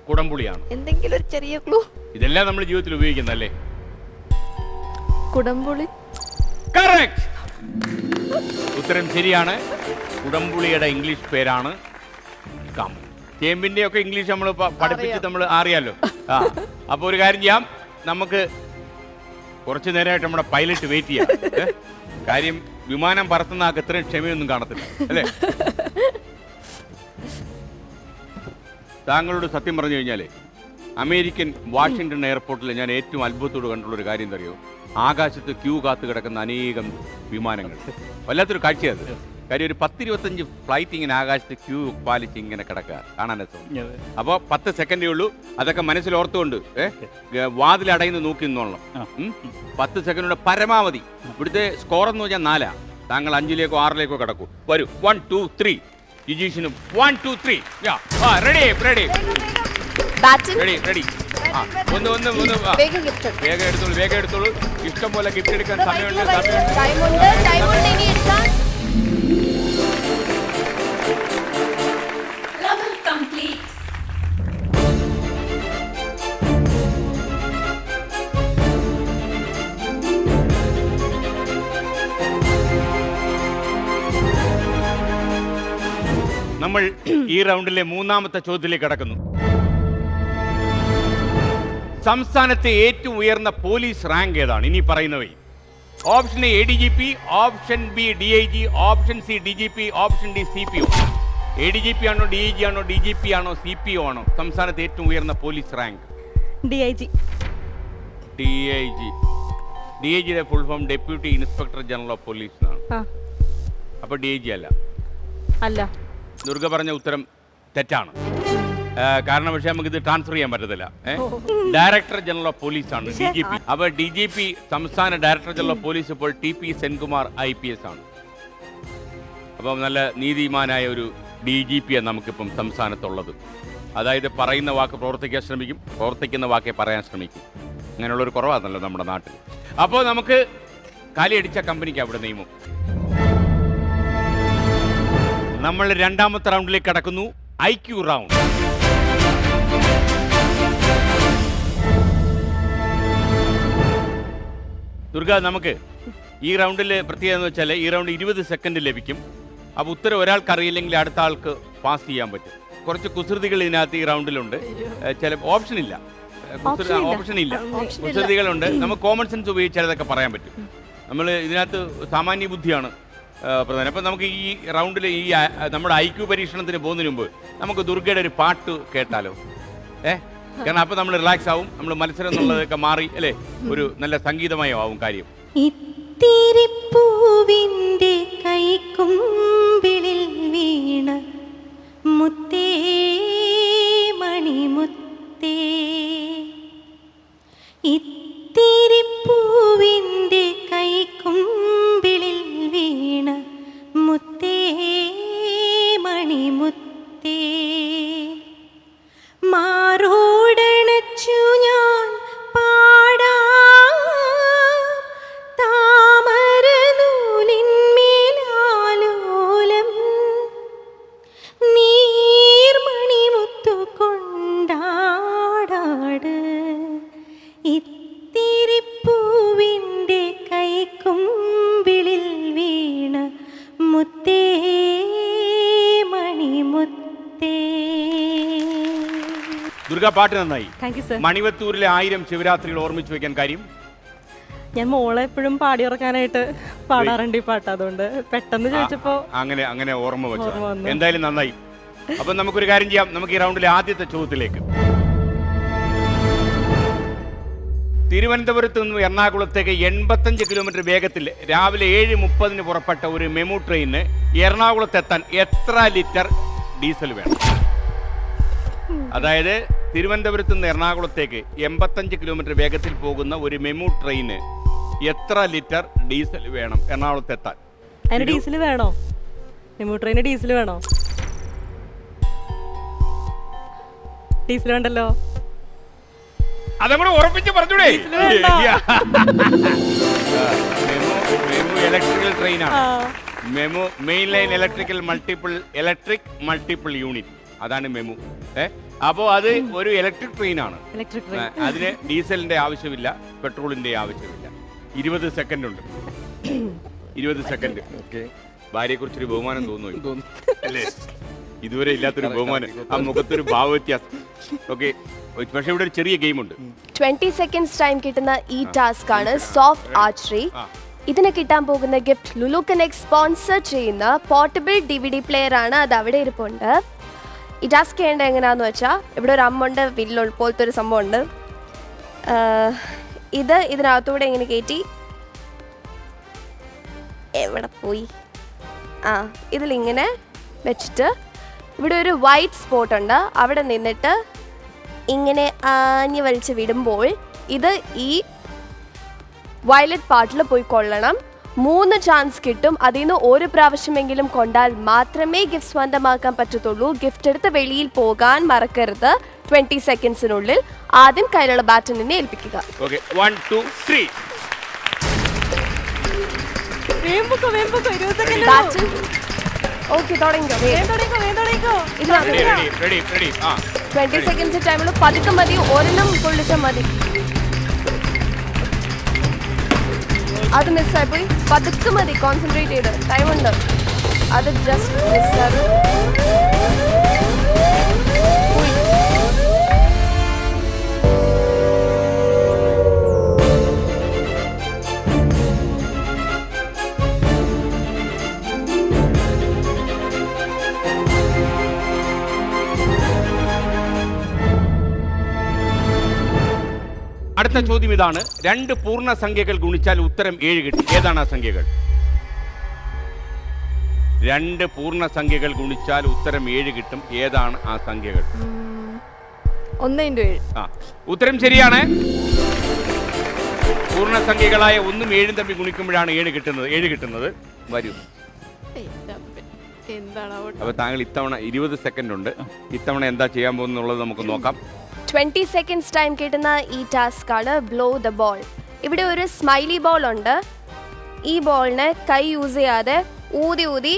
കുടംപുളിയാണോ? എന്തെങ്കിലും ഒരു ചെറിയ ക്ലൂ. ഇതെല്ലാം നമ്മൾ ജീവിതത്തിൽ ഉപയോഗിക്കുന്നല്ലേ? കുടംപുളി. കറക്റ്റ്, ഉത്തരം ശരിയാണ്. കുടംപുളിയുടെ ഇംഗ്ലീഷ് പേരാണ് ഗം. ചേമ്പിന്റെ ഒക്കെ ഇംഗ്ലീഷ് നമ്മൾ പഠിപ്പിച്ച് നമ്മൾ അറിയാലോ. ആ, അപ്പൊ ഒരു കാര്യം ചെയ്യാം, നമുക്ക് കുറച്ചു നേരമായിട്ട് നമ്മുടെ പൈലറ്റ് വെയിറ്റ് ചെയ്യാം. കാര്യം വിമാനം പറത്തുന്ന ആൾക്ക് ഇത്രയും ക്ഷമയൊന്നും കാണത്തില്ല അല്ലേ? താങ്കളോട് സത്യം പറഞ്ഞു കഴിഞ്ഞാൽ അമേരിക്കൻ വാഷിങ്ടൺ എയർപോർട്ടിൽ ഞാൻ ഏറ്റവും അത്ഭുതത്തോട് കണ്ടുള്ളൊരു കാര്യം എന്തറിയോ? ആകാശത്ത് ക്യൂ കാത്ത് കിടക്കുന്ന അനേകം വിമാനങ്ങൾ. വല്ലാത്തൊരു കാഴ്ചയത്. കാര്യം ഒരു 10-25 ഫ്ലൈറ്റ് ഇങ്ങനെ ആകാശത്ത് ക്യൂ പാലിച്ച് ഇങ്ങനെ കിടക്കുക, കാണാൻ രസം. അപ്പോൾ 10 സെക്കൻഡേ ഉള്ളൂ. അതൊക്കെ മനസ്സിൽ ഓർത്തുകൊണ്ട് വാതിലടയുന്ന നോക്കി നിന്നോളണം. 10 സെക്കൻഡിന്റെ പരമാവധി. ഇവിടുത്തെ സ്കോർ എന്ന് പറഞ്ഞാൽ 4. താങ്കൾ 5-ലേക്കോ 6-ലേക്കോ കിടക്കൂ. വരൂ, 1 2 3. ജിജീഷിനും 1 2 3. Ready ready ready ready. വേഗം എടുത്തോളൂ. ഇഷ്ടം പോലെ ഗിഫ്റ്റ് എടുക്കാൻ സമയമുണ്ട്. ഇനി എടുക്കാൻ. നമ്മൾ ഈ റൗണ്ടിലെ മൂന്നാമത്തെ ചോദ്യത്തിലേക്ക് കടക്കുന്നു. സംസ്ഥാനത്തെ ഏറ്റവും ഉയർന്ന പോലീസ് റാങ്ക് ഏതാണ്? ഇനി പറയുന്നവയിൽ option A ADGP, option B DIG, option C DGP, option D CPO. ADGP ആണോ, DIG ആണോ, DGP ആണോ, CPO ആണോ സംസ്ഥാനത്തെ ഏറ്റവും ഉയർന്ന പോലീസ് റാങ്ക്? DIG. DIGയുടെ full form deputy inspector general of police എന്നാണ്. അപ്പൊ DIG അല്ല. ദുർഗ പറഞ്ഞ ഉത്തരം തെറ്റാണ്. കാരണം പക്ഷേ നമുക്ക് ഇത് ട്രാൻസ്ഫർ ചെയ്യാൻ പറ്റത്തില്ല. ഡയറക്ടർ ജനറൽ ഓഫ് പോലീസ് ആണ് DGP. അപ്പൊ DGP സംസ്ഥാന ഡയറക്ടർ ജനറൽ ഓഫ് പോലീസ് ഇപ്പോൾ TP സെൻകുമാർ IPS ആണ്. അപ്പം നല്ല നീതിമാനായ ഒരു DGP ആണ് നമുക്കിപ്പം സംസ്ഥാനത്തുള്ളത്. അതായത് പറയുന്ന വാക്ക് പ്രവർത്തിക്കാൻ ശ്രമിക്കും, പ്രവർത്തിക്കുന്ന വാക്കെ പറയാൻ ശ്രമിക്കും. അങ്ങനെയുള്ളൊരു കുറവാണല്ലോ നമ്മുടെ നാട്ടിൽ. അപ്പോൾ നമുക്ക് കാലിയടിച്ച കമ്പനിക്ക് അവിടെ നിയമം. നമ്മൾ രണ്ടാമത്തെ റൗണ്ടിലേക്ക് കടക്കുന്നു. IQ round. ദുർഗ, നമുക്ക് ഈ റൗണ്ടിൽ പ്രത്യേകത എന്ന് വെച്ചാൽ ഈ റൗണ്ട് 20 സെക്കൻഡ് ലഭിക്കും. അപ്പോൾ ഉത്തരം ഒരാൾക്ക് അറിയില്ലെങ്കിൽ അടുത്ത ആൾക്ക് പാസ് ചെയ്യാൻ പറ്റും. കുറച്ച് കുസൃതികൾ ഇതിനകത്ത് ഈ റൗണ്ടിലുണ്ട്. ചില ഓപ്ഷൻ ഇല്ല, കുസൃതികളുണ്ട്. നമുക്ക് കോമൺ സെൻസ് ഉപയോഗിച്ചാൽ അതൊക്കെ പറയാൻ പറ്റും. നമ്മൾ ഇതിനകത്ത് സാമാന്യ ബുദ്ധിയാണ് പ്രധാനം. അപ്പം നമുക്ക് ഈ റൗണ്ടിൽ ഈ നമ്മുടെ IQ പരീക്ഷണത്തിന് പോകുന്നതിന് മുമ്പ് നമുക്ക് ദുർഗയുടെ ഒരു പാട്ട് കേട്ടാലോ? കാരണം അപ്പം നമ്മൾ റിലാക്സ് ആവും, നമ്മൾ മത്സരം എന്നുള്ളതൊക്കെ മാറി അല്ലേ, ഒരു നല്ല സംഗീതമയമാവും കാര്യം. ഇത്തിരി പൂവിൻ്റെ കൈക്കുമ്പിളിൽ വീണ മുത്തേ മണിമുത്തേ, ഇത്തിരി പൂവിൻ്റെ കൈക്കുമ്പിളിൽ വീണ മുത്തേ മണിമുത്തേ, മാറോടണച്ചു ഞാൻ പാടാം താമരനൂലിന്മേലാലോലം, നീർമണിമുത്തു കൊണ്ടാടാട്, ഇത്തിരി പൂവിൻ്റെ കൈക്കുമ്പിളിൽ വീണ മുത്തേ മണിമുത്തേ. ദുർഗ, പാട്ട് നന്നായി. Thank you sir. മണിവത്തൂരിലെ 1000 ശിവരാത്രികൾ ഓർമ്മിച്ചു വെക്കാൻ കാര്യം? ഞാൻ മോളെ എപ്പോഴും പാടി ഉറക്കാനായിട്ട് പാടാറുണ്ട് ഈ പാട്ട്, അതുകൊണ്ട് പെട്ടെന്ന് ചോദിച്ചപ്പോ അങ്ങനെ ഓർമ്മ വെച്ചു. ഓർമ്മ വന്നു. എന്തായാലും നന്നായി. അപ്പൊ നമുക്കൊരു കാര്യം ചെയ്യാം, നമുക്ക് ഈ റൗണ്ടിലെ ആദ്യത്തെ ചോദ്യത്തിലേക്ക്. തിരുവനന്തപുരത്ത് നിന്ന് എറണാകുളത്തേക്ക് 85 കിലോമീറ്റർ വേഗത്തിൽ രാവിലെ 7:30 പുറപ്പെട്ട ഒരു മെമു ട്രെയിനിന് എറണാകുളത്ത് എത്താൻ എത്ര ലിറ്റർ ഡീസൽ വേണം? അതായത് തിരുവനന്തപുരത്ത് നിന്ന് എറണാകുളത്തേക്ക് 85 കിലോമീറ്റർ വേഗത്തിൽ പോകുന്ന ഒരു മെമു ട്രെയിന് എത്ര ലിറ്റർ ഡീസൽ വേണം എറണാകുളത്ത് എത്താൻ? അതിന് ഡീസൽ വേണോ? മെമു ട്രെയിന് ഡീസൽ വേണോ? ടീച്ചറുണ്ടല്ലോ. അതങ്ങോട്ട് ഉറപ്പിച്ച് പറഞ്ഞൂടെ. വേണ്ട. മെമു ഇലക്ട്രിക്കൽ ട്രെയിനാണ്. MEMU main line electric multiple unit, അതാണ് മെമു. അപ്പോൾ അത് ഒരു ഇലക്ട്രിക് ട്രെയിനാണ്. ഇലക്ട്രിക് അതിന് ഡീസലിന്റെ ആവശ്യമില്ല, പെട്രോളിന്റെ ആവശ്യമില്ല. 20 സെക്കൻഡ് ഉണ്ട്. 20 സെക്കൻഡ്. ഭാര്യയെ കുറിച്ചൊരു ബഹുമാനം തോന്നുന്നു അല്ലേ? ഇതുവരെ ഇല്ലാത്തൊരു ബഹുമാനം, ആ മുഖത്തൊരു ഭാവവ്യത്യാസം. ഓക്കെ, പക്ഷെ ഇവിടെ ഒരു ചെറിയ ഗെയിം ഉണ്ട്. 20 സെക്കൻഡ്സ് ടൈം കിട്ടുന്ന ഈ ടാസ്ക് ആണ് സോഫ്റ്റ് ആർച്ചറി. ഇതിന് കിട്ടാൻ പോകുന്ന ഗിഫ്റ്റ് ലുലു കണക്ട് സ്പോൺസർ ചെയ്യുന്ന പോർട്ടബിൾ DVD പ്ലെയർ ആണ്. അത് അവിടെ ഇരിപ്പുണ്ട്. ഈ ടാസ്ക് ചെയ്യേണ്ടത് എങ്ങനെയാന്ന് വെച്ചാൽ, ഇവിടെ ഒരു അമ്മുണ്ട്, വില്ല് പോലത്തെ ഒരു സംഭവം ഉണ്ട്. ഇതിനകത്തൂടെ ഇങ്ങനെ കയറ്റി, എവിടെ പോയി, ഇതിലിങ്ങനെ വെച്ചിട്ട് ഇവിടെ ഒരു വൈറ്റ് സ്പോട്ട് ഉണ്ട്, അവിടെ നിന്നിട്ട് ഇങ്ങനെ ആഞ്ഞു വലിച്ച് വിടുമ്പോൾ ഇത് ഈ വയലറ്റ് പാർട്ടിൽ പോയി കൊള്ളണം. 3 ചാൻസ് കിട്ടും. അതിൽ നിന്ന് ഒരു പ്രാവശ്യമെങ്കിലും കൊണ്ടാൽ മാത്രമേ ഗിഫ്റ്റ് സ്വന്തമാക്കാൻ പറ്റത്തുള്ളൂ. ഗിഫ്റ്റ് എടുത്ത് വെളിയിൽ പോകാൻ മറക്കരുത്. 20 സെക്കൻഡ്സിനുള്ളിൽ ആദ്യം കയ്യിലുള്ള ബാറ്റണിനെ ഏൽപ്പിക്കുക. ഓക്കെ, തുടങ്ങിക്കോ. 20 സെക്കൻഡ്സ് ടൈമിൽ പതുക്കെ മതി, ഒരെണ്ണം കൊള്ളിച്ചാൽ മതി. അത് മിസ്സായി പോയി, പതുക്കെ മതി, കോൺസെൻട്രേറ്റ് ചെയ്ത്. ടൈമുണ്ട്, അത് ജസ്റ്റ് മിസ്സായി. അടുത്ത ചോദ്യം ഇതാണ്. 2 പൂർണ്ണസംഖ്യകൾ ഗുണിച്ചാൽ ഉത്തരം 7 കിട്ടും. ഏതാണ് ആ സംഖ്യകൾ? 2 പൂർണ്ണസംഖ്യകൾ ഗുണിച്ചാൽ ഉത്തരം 7 കിട്ടും. ഏതാണ് ആ സംഖ്യകൾ? 1 × 7. ഉത്തരം ശരിയാണ്. പൂർണ്ണസംഖ്യകളായ 1ഉം 7ഉം തമ്മിൽ ഗുണിക്കുമ്പോഴാണ് 7 കിട്ടുന്നത്. വരൂ. അപ്പൊ താങ്കൾ ഇത്തവണ 20 സെക്കൻഡ് ഉണ്ട്. ഇത്തവണ എന്താ ചെയ്യാൻ പോകുന്നുള്ളത് നമുക്ക് നോക്കാം. 20 സെക്കൻഡ്സ് ടൈം കിട്ടുന്ന ഈ ടാസ്ക് ആണ് ബ്ലോ ദ ബോൾ. ഇവിടെ ഒരു സ്മൈലി ബോൾ ഉണ്ട്. ഈ ബോളിനെ കൈ യൂസ് ചെയ്യാതെ ഊതി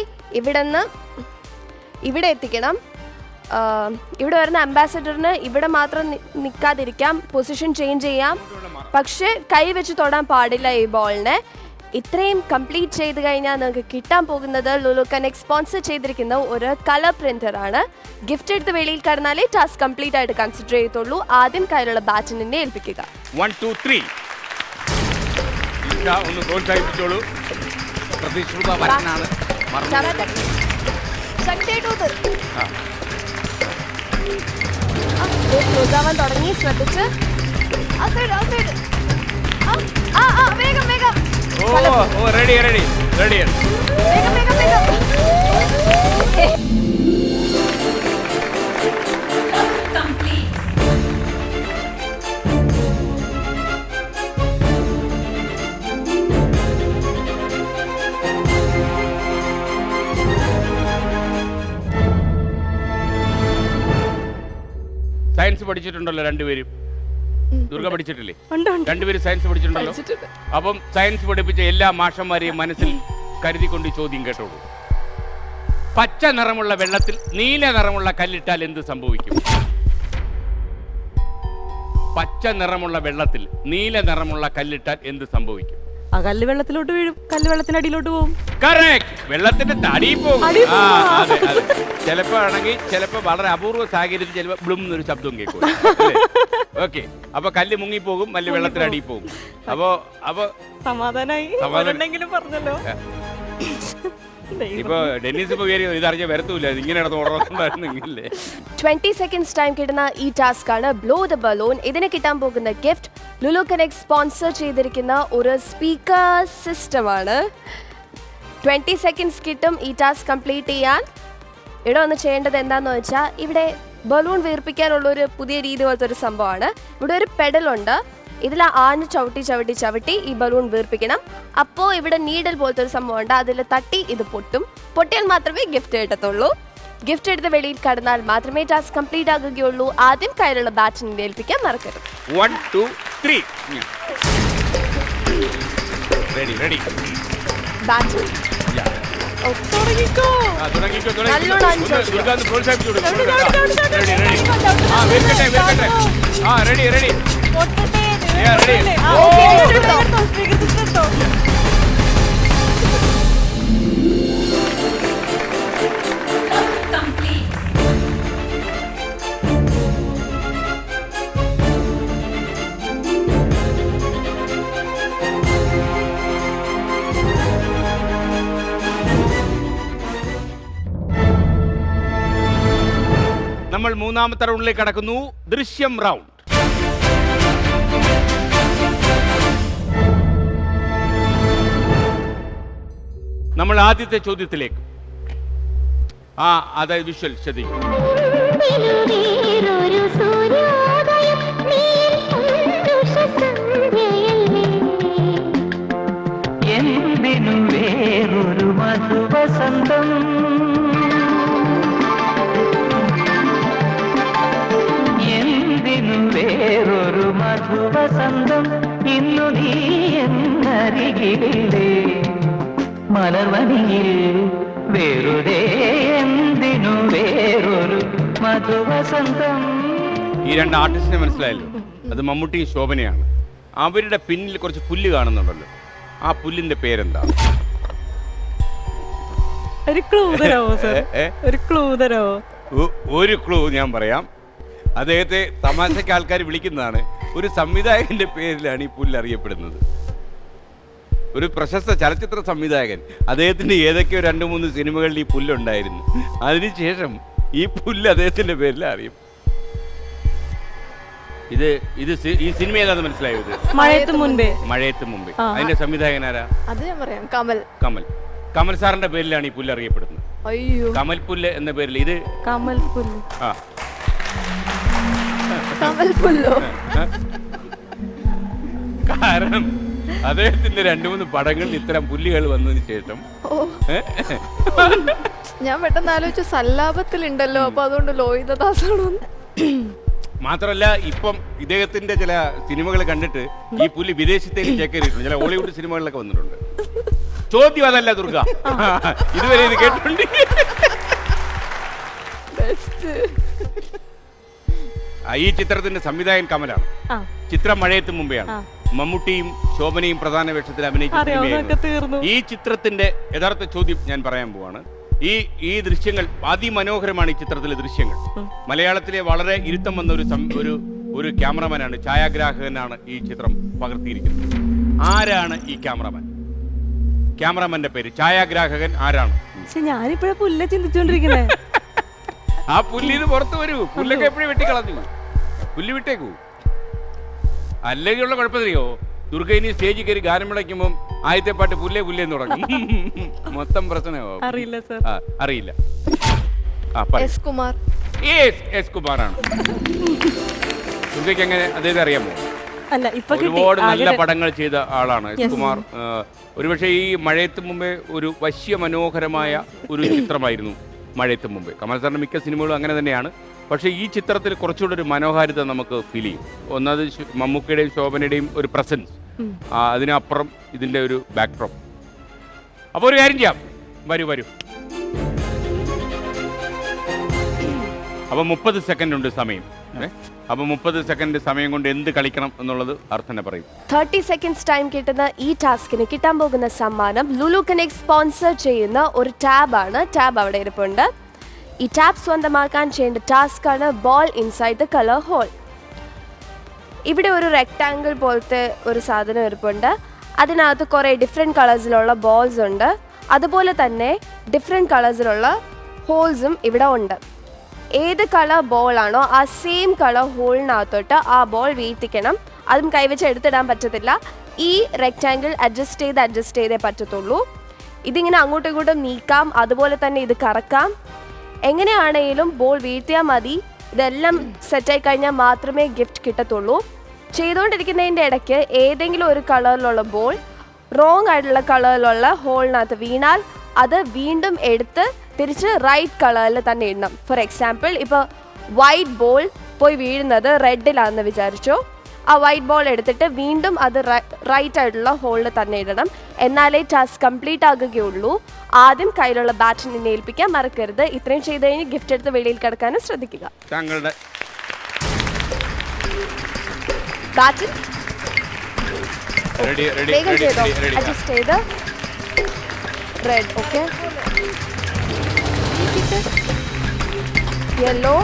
ഇവിടെ എത്തിക്കണം. ഇവിടെ വരുന്ന അംബാസഡറിന് ഇവിടെ മാത്രം നിൽക്കാതിരിക്കാം, പൊസിഷൻ ചേഞ്ച് ചെയ്യാം, പക്ഷെ കൈ വെച്ച് തൊടാൻ പാടില്ല ഈ ബോളിനെ. ഇത്രയും കംപ്ലീറ്റ് ചെയ്ത് കഴിഞ്ഞാൽ നിങ്ങൾക്ക് കിട്ടാൻ പോകുന്നത് ലുലു കണക്ട് സ്പോൺസർ ചെയ്തിരിക്കുന്ന ഒരു കളർ പ്രിന്റർ ആണ്. ഗിഫ്റ്റ് എടുത്ത് വെളിയിൽ കടന്നാലേ ടാസ്ക് കംപ്ലീറ്റ് ആയിട്ട് കൺസിഡർ ചെയ്യത്തുള്ളൂ. ആദ്യം കയ്യിലുള്ള ബാറ്റണിനെ ഏൽപ്പിക്കുക. 1 2 3. ഒന്ന് പ്രോത്സാഹിപ്പിച്ചോളൂ. പ്രതിശ്രുത വരനാണ്. ക്ലോസാവാൻ തുടങ്ങി, ശ്രദ്ധിച്ച്. വേഗം വേഗം. റെഡി. വേഗം. സയൻസ് പഠിച്ചിട്ടുണ്ടല്ലോ രണ്ടുപേരും? ദുർഗ പഠിച്ചിട്ടില്ലേ? രണ്ടുപേരും സയൻസ് പഠിച്ചിട്ടുണ്ടല്ലോ. അപ്പം സയൻസ് പഠിപ്പിച്ച എല്ലാ മാഷന്മാരെയും മനസ്സിൽ കരുതിക്കൊണ്ട് ചോദ്യം കേട്ടോളൂ. പച്ച നിറമുള്ള വെള്ളത്തിൽ നീല നിറമുള്ള കല്ലിട്ടാൽ എന്ത് സംഭവിക്കും? പച്ച നിറമുള്ള വെള്ളത്തിൽ നീല നിറമുള്ള കല്ലിട്ടാൽ എന്ത് സംഭവിക്കും? ആ കല്ല് വെള്ളത്തിലോട്ട് വീഴും, കല്ല് വെള്ളത്തിന്റെ അടിയിലോട്ട് പോകും. കറക്റ്റ്, വെള്ളത്തിന്റെ അടിയിൽ പോകും. അതെ. ചിലപ്പോ ആണെങ്കിൽ ചിലപ്പോ വളരെ അപൂർവ സാഹചര്യത്തിൽ ചിലപ്പോ ബ്ലും എന്നൊരു ശബ്ദവും കേൾക്കും. ഓക്കെ, അപ്പൊ കല്ല് മുങ്ങിപ്പോകും, മല്ല് വെള്ളത്തിന് അടിയിൽ പോകും. അപ്പൊ സമാധാനായി പറഞ്ഞല്ലോ. ഇപ്പൊ ഡെന്നീസ് ഇപ്പൊ ഇതറിഞ്ഞ വരത്തൂല്ല, ഇങ്ങനെ നടന്ന് ഓർമ്മ. 20 സെക്കൻഡ്സ് ടൈം കിട്ടുന്ന ഈ ടാസ്ക് ആണ് ബ്ലോ ദ ബലൂൺ. ഇതിന് കിട്ടാൻ പോകുന്ന ഗിഫ്റ്റ് ലുലു കണക്ട് സ്പോൺസർ ചെയ്തിരിക്കുന്ന ഒരു സ്പീക്കർ സിസ്റ്റം ആണ്. 20 സെക്കൻഡ്സ് കിട്ടും ഈ ടാസ്ക് കംപ്ലീറ്റ് ചെയ്യാൻ. ഇവിടെ ഒന്ന് ചെയ്യേണ്ടത് എന്താണെന്ന് വെച്ചാൽ, ഇവിടെ ബലൂൺ വീർപ്പിക്കാനുള്ള ഒരു പുതിയ രീതി പോലത്തെ ഒരു സംഭവമാണ്. ഇവിടെ ഒരു പെഡലുണ്ട്, ഇതിൽ ആഞ്ഞ് ചവിട്ടി ഈ ബലൂൺ വീർപ്പിക്കണം. അപ്പോൾ ഇവിടെ നീഡൽ പോലത്തെ ഒരു സംഭവം ഉണ്ട്, അതിൽ തട്ടി ഇത് പൊട്ടും. പൊട്ടിയാൽ മാത്രമേ ഗിഫ്റ്റ് കിട്ടത്തുള്ളൂ. ഗിഫ്റ്റ് എടുത്ത് വെളിയിൽ കടന്നാൽ മാത്രമേ ടാസ്ക് കംപ്ലീറ്റ് ആകുകയുള്ളൂ. ആദ്യം കയ്യിലുള്ള ബാറ്റിനെ ഏൽപ്പിക്കാൻ മറക്കരുത്. 1 2 3 റെഡി ബാറ്റ് തുടങ്ങിക്കോ. നല്ലോണം അഞ്ച്. റെഡി നമ്മൾ മൂന്നാമത്തെ റൗണ്ടിലേക്ക് കടക്കുന്നു. ദൃശ്യം റൗണ്ട്. നമ്മൾ ആദ്യത്തെ ചോദ്യത്തിലേക്ക്. അതായത് വിഷ്വൽ ശ്രദ്ധിക്കും. എന്തിനു വേറൊരു മധുവസന്തം, എന്തിനു വേറൊരു മധുവസന്തം, ഇന്നു നീ എന്നരികിലേ മലർവനിയിൽ വേറുതേ, എന്തിനു വേറൊരു മധുവസന്തം. ഈ രണ്ട് ആർട്ടിസ്റ്റിനെ മനസ്സിലായല്ലോ. അത് മമ്മൂട്ടിയും ശോഭനയാണ്. അവരുടെ പിന്നിൽ കുറച്ച് പുല്ല് കാണുന്നുണ്ടല്ലോ. ആ പുല്ലിന്റെ പേരെന്താ? ഒരു ക്ലൂ തരാമോ സർ? ഒരു ക്ലൂ തരാമോ? ഒരു ക്ലൂ ഞാൻ പറയാം. അദ്ദേഹത്തെ തമാശക്ക് ആൾക്കാർ വിളിക്കുന്നതാണ്. ഒരു സംവിധായകന്റെ പേരിലാണ് ഈ പുല്ല് അറിയപ്പെടുന്നത്. ഒരു പ്രശസ്ത ചലച്ചിത്ര സംവിധായകൻ. അദ്ദേഹത്തിന്റെ ഏതൊക്കെയോ 2-3 സിനിമകളിൽ ഈ പുല്ലുണ്ടായിരുന്നു. അതിനുശേഷം ഈ പുല്ല് അദ്ദേഹത്തിന്റെ പേരിൽ അറിയും. ഇത് ഈ സിനിമ ഏതാന്ന് മനസ്സിലായോ? ഇത് മഴയത്ത് മുമ്പേ. അതിന്റെ സംവിധായകൻ ആരാ? അത് ഞാൻ പറയാം, കമൽ സാറിന്റെ പേരിലാണ് ഈ പുല്ല് അറിയപ്പെടുന്നത്. അയ്യോ, കമൽ പുല്ല് എന്ന പേരിൽ. ഇത് കമൽ പുല്ല്. കമൽ പുല്ലോ. കാരണം അദ്ദേഹത്തിന്റെ 2-3 പടങ്ങളിൽ ഇത്തരം പുല്ലുകൾ വന്നതിന് ശേഷം ഞാൻ പെട്ടെന്ന് ആലോചിച്ചു സല്ലാപത്തിലുണ്ടല്ലോ, അപ്പൊ അതുകൊണ്ട് ലോഹിതദാസാണോ. മാത്രമല്ല ഇപ്പം ഇദ്ദേഹത്തിന്റെ ചില സിനിമകൾ കണ്ടിട്ട് ഈ പുല്ല് വിദേശത്തേക്ക് ചേക്കേറിയിട്ടുണ്ട്. ചില ഹോളിവുഡ് സിനിമകളിലൊക്കെ വന്നിട്ടുണ്ട്. ചോദ്യം അതല്ല ദുർഗ, ഇതുവരെ ഇത് കേട്ടിട്ടുണ്ട്. ഈ ചിത്രത്തിന്റെ സംവിധായകൻ കമലാണ്. ചിത്രം മഴയത്ത് മുമ്പെയാണ്. മമ്മൂട്ടിയും ശോഭനയും പ്രധാന വേഷത്തിൽ അഭിനയിച്ചു. ഈ ചിത്രത്തിന്റെ യഥാർത്ഥ ചോദ്യം ഞാൻ പറയാൻ പോവാണ്. ഈ ദൃശ്യങ്ങൾ അതിമനോഹരമാണ്. ഈ ചിത്രത്തിലെ ദൃശ്യങ്ങൾ മലയാളത്തിലെ വളരെ ഇരുത്തം വന്ന ഒരു ക്യാമറമാനാണ്, ഛായാഗ്രാഹകനാണ് ഈ ചിത്രം പകർത്തിയിരിക്കുന്നത്. ആരാണ് ഈ ക്യാമറമാന്റെ പേര്? ഛായാഗ്രാഹകൻ ആരാണ്? ഞാനിപ്പോഴാ പുല്ല ചിന്തിച്ചോണ്ടിരിക്കണേ. ആ പുല്ലിന് പുറത്ത് വരൂ. പുല്ലൊക്കെ എപ്പോഴും വെട്ടിക്കളഞ്ഞു. പുല്ല് വിട്ടേക്കൂ. അല്ലെങ്കിൽ ഉള്ള കുഴപ്പമില്ലയോ? ദുർഗ ഇനി സ്റ്റേജിൽ കയറി ഗാനം വിളയ്ക്കുമ്പോൾ ആദ്യത്തെ പാട്ട് പുല്ലേ പുല്ലേന്ന് തുടങ്ങി. മൊത്തം പ്രശ്നമാവും. അറിയില്ല. എസ് കുമാറാണ്. ദുർഗയ്ക്ക് എങ്ങനെ അദ്ദേഹത്തെ അറിയാമോ? ഒരുപാട് നല്ല പടങ്ങൾ ചെയ്ത ആളാണ് എസ് കുമാർ. ഒരുപക്ഷെ ഈ മഴയത്ത് മുമ്പേ ഒരു വശ്യ മനോഹരമായ ഒരു ചിത്രമായിരുന്നു മഴയത്ത് മുമ്പേ. കമൽ സാറിന്റെ മിക്ക സിനിമകളും അങ്ങനെ തന്നെയാണ്. പക്ഷേ ഈ ചിത്രത്തിൽ കുറച്ചുകൂടെ ഒരു മനോഹാരിത നമുക്ക് ഫീൽ ചെയ്യും. ഒന്നത് മമ്മൂക്കയുടെയും ശോഭനയുടെയും ഒരു പ്രസൻസ്, അതിനപ്പുറം ഇതിന്റെ ഒരു ബാക്ക്ഡ്രോപ്പ്. അപ്പോൾ ഒരു കാര്യം ചെയ്യാം, വരൂ. അപ്പോൾ 30 സെക്കൻഡ് ഉണ്ട് സമയം. അപ്പോൾ 30 സെക്കൻഡ് സമയം കൊണ്ട് എന്ത് കളിക്കണം എന്നുള്ളത് അർത്ഥന പറയും. 30 സെക്കൻഡ്സ് ടൈം കിട്ടുന്ന ഈ ടാസ്കിന് കിട്ടാൻ പോകുന്ന സമ്മാനം ലുലു കണക്ട് സ്പോൺസർ ചെയ്യുന്ന ഒരു ടാബാണ്. ടാബ് അവിടെ ഇരിപ്പുണ്ട്. ഈ ടാബ് സ്വന്തമാക്കാൻ ചെയ്യേണ്ട ടാസ്ക് ആണ് ball inside the colour hole. ഇവിടെ ഒരു റെക്ടാങ്കിൾ പോലത്തെ ഒരു സാധനം ഇരിപ്പുണ്ട്. അതിനകത്ത് കുറേ ഡിഫറെൻറ്റ് കളേഴ്സിലുള്ള ബോൾസ് ഉണ്ട്. അതുപോലെ തന്നെ ഡിഫറെൻറ്റ് കളേഴ്സിലുള്ള ഹോൾസും ഇവിടെ ഉണ്ട്. ഏത് കളർ ബോളാണോ ആ സെയിം കളർ ഹോളിനകത്തോട്ട് ആ ബോൾ വീഴ്ത്തിക്കണം. അതും കൈവച്ച് എടുത്തിടാൻ പറ്റത്തില്ല. ഈ റെക്ടാങ്കിൾ അഡ്ജസ്റ്റ് ചെയ്തേ പറ്റത്തുള്ളൂ. ഇതിങ്ങനെ അങ്ങോട്ടും ഇങ്ങോട്ടും നീക്കാം, അതുപോലെ തന്നെ ഇത് കറക്കാം. എങ്ങനെയാണെങ്കിലും ബോൾ വീഴ്ത്തിയാൽ മതി. ഇതെല്ലാം സെറ്റായി കഴിഞ്ഞാൽ മാത്രമേ ഗിഫ്റ്റ് കിട്ടത്തുള്ളൂ. ചെയ്തുകൊണ്ടിരിക്കുന്നതിൻ്റെ ഇടയ്ക്ക് ഏതെങ്കിലും ഒരു കളറിലുള്ള ബോൾ റോങ് ആയിട്ടുള്ള കളറിലുള്ള ഹോളിനകത്ത് വീണാൽ അത് വീണ്ടും എടുത്ത് തിരിച്ച് റൈറ്റ് കളറിൽ തന്നെ ഇടണം. ഫോർ എക്സാമ്പിൾ ഇപ്പോൾ വൈറ്റ് ബോൾ പോയി വീഴുന്നത് റെഡിലാണെന്ന് വിചാരിച്ചോ, ആ വൈറ്റ് ബോൾ എടുത്തിട്ട് വീണ്ടും അത് റൈറ്റ് ആയിട്ടുള്ള ഹോളിൽ തന്നെ ഇടണം. എന്നാലേ ടാസ്ക് കംപ്ലീറ്റ് ആകുകയുള്ളൂ. ആദ്യം കയ്യിലുള്ള ബാറ്റിനെ ഏൽപ്പിക്കാൻ മറക്കരുത്. ഇത്രയും ചെയ്ത് കഴിഞ്ഞ് ഗിഫ്റ്റ് എടുത്ത് വെളിയിൽ കിടക്കാനും ശ്രദ്ധിക്കുക. താങ്കളുടെ ബാറ്റിൽ റെഡി റെഡി വേഗം റെഡി ചെയ്തോ, റെഡി അഡ്ജസ്റ്റ് ചെയ്ത് red, okay, yellow,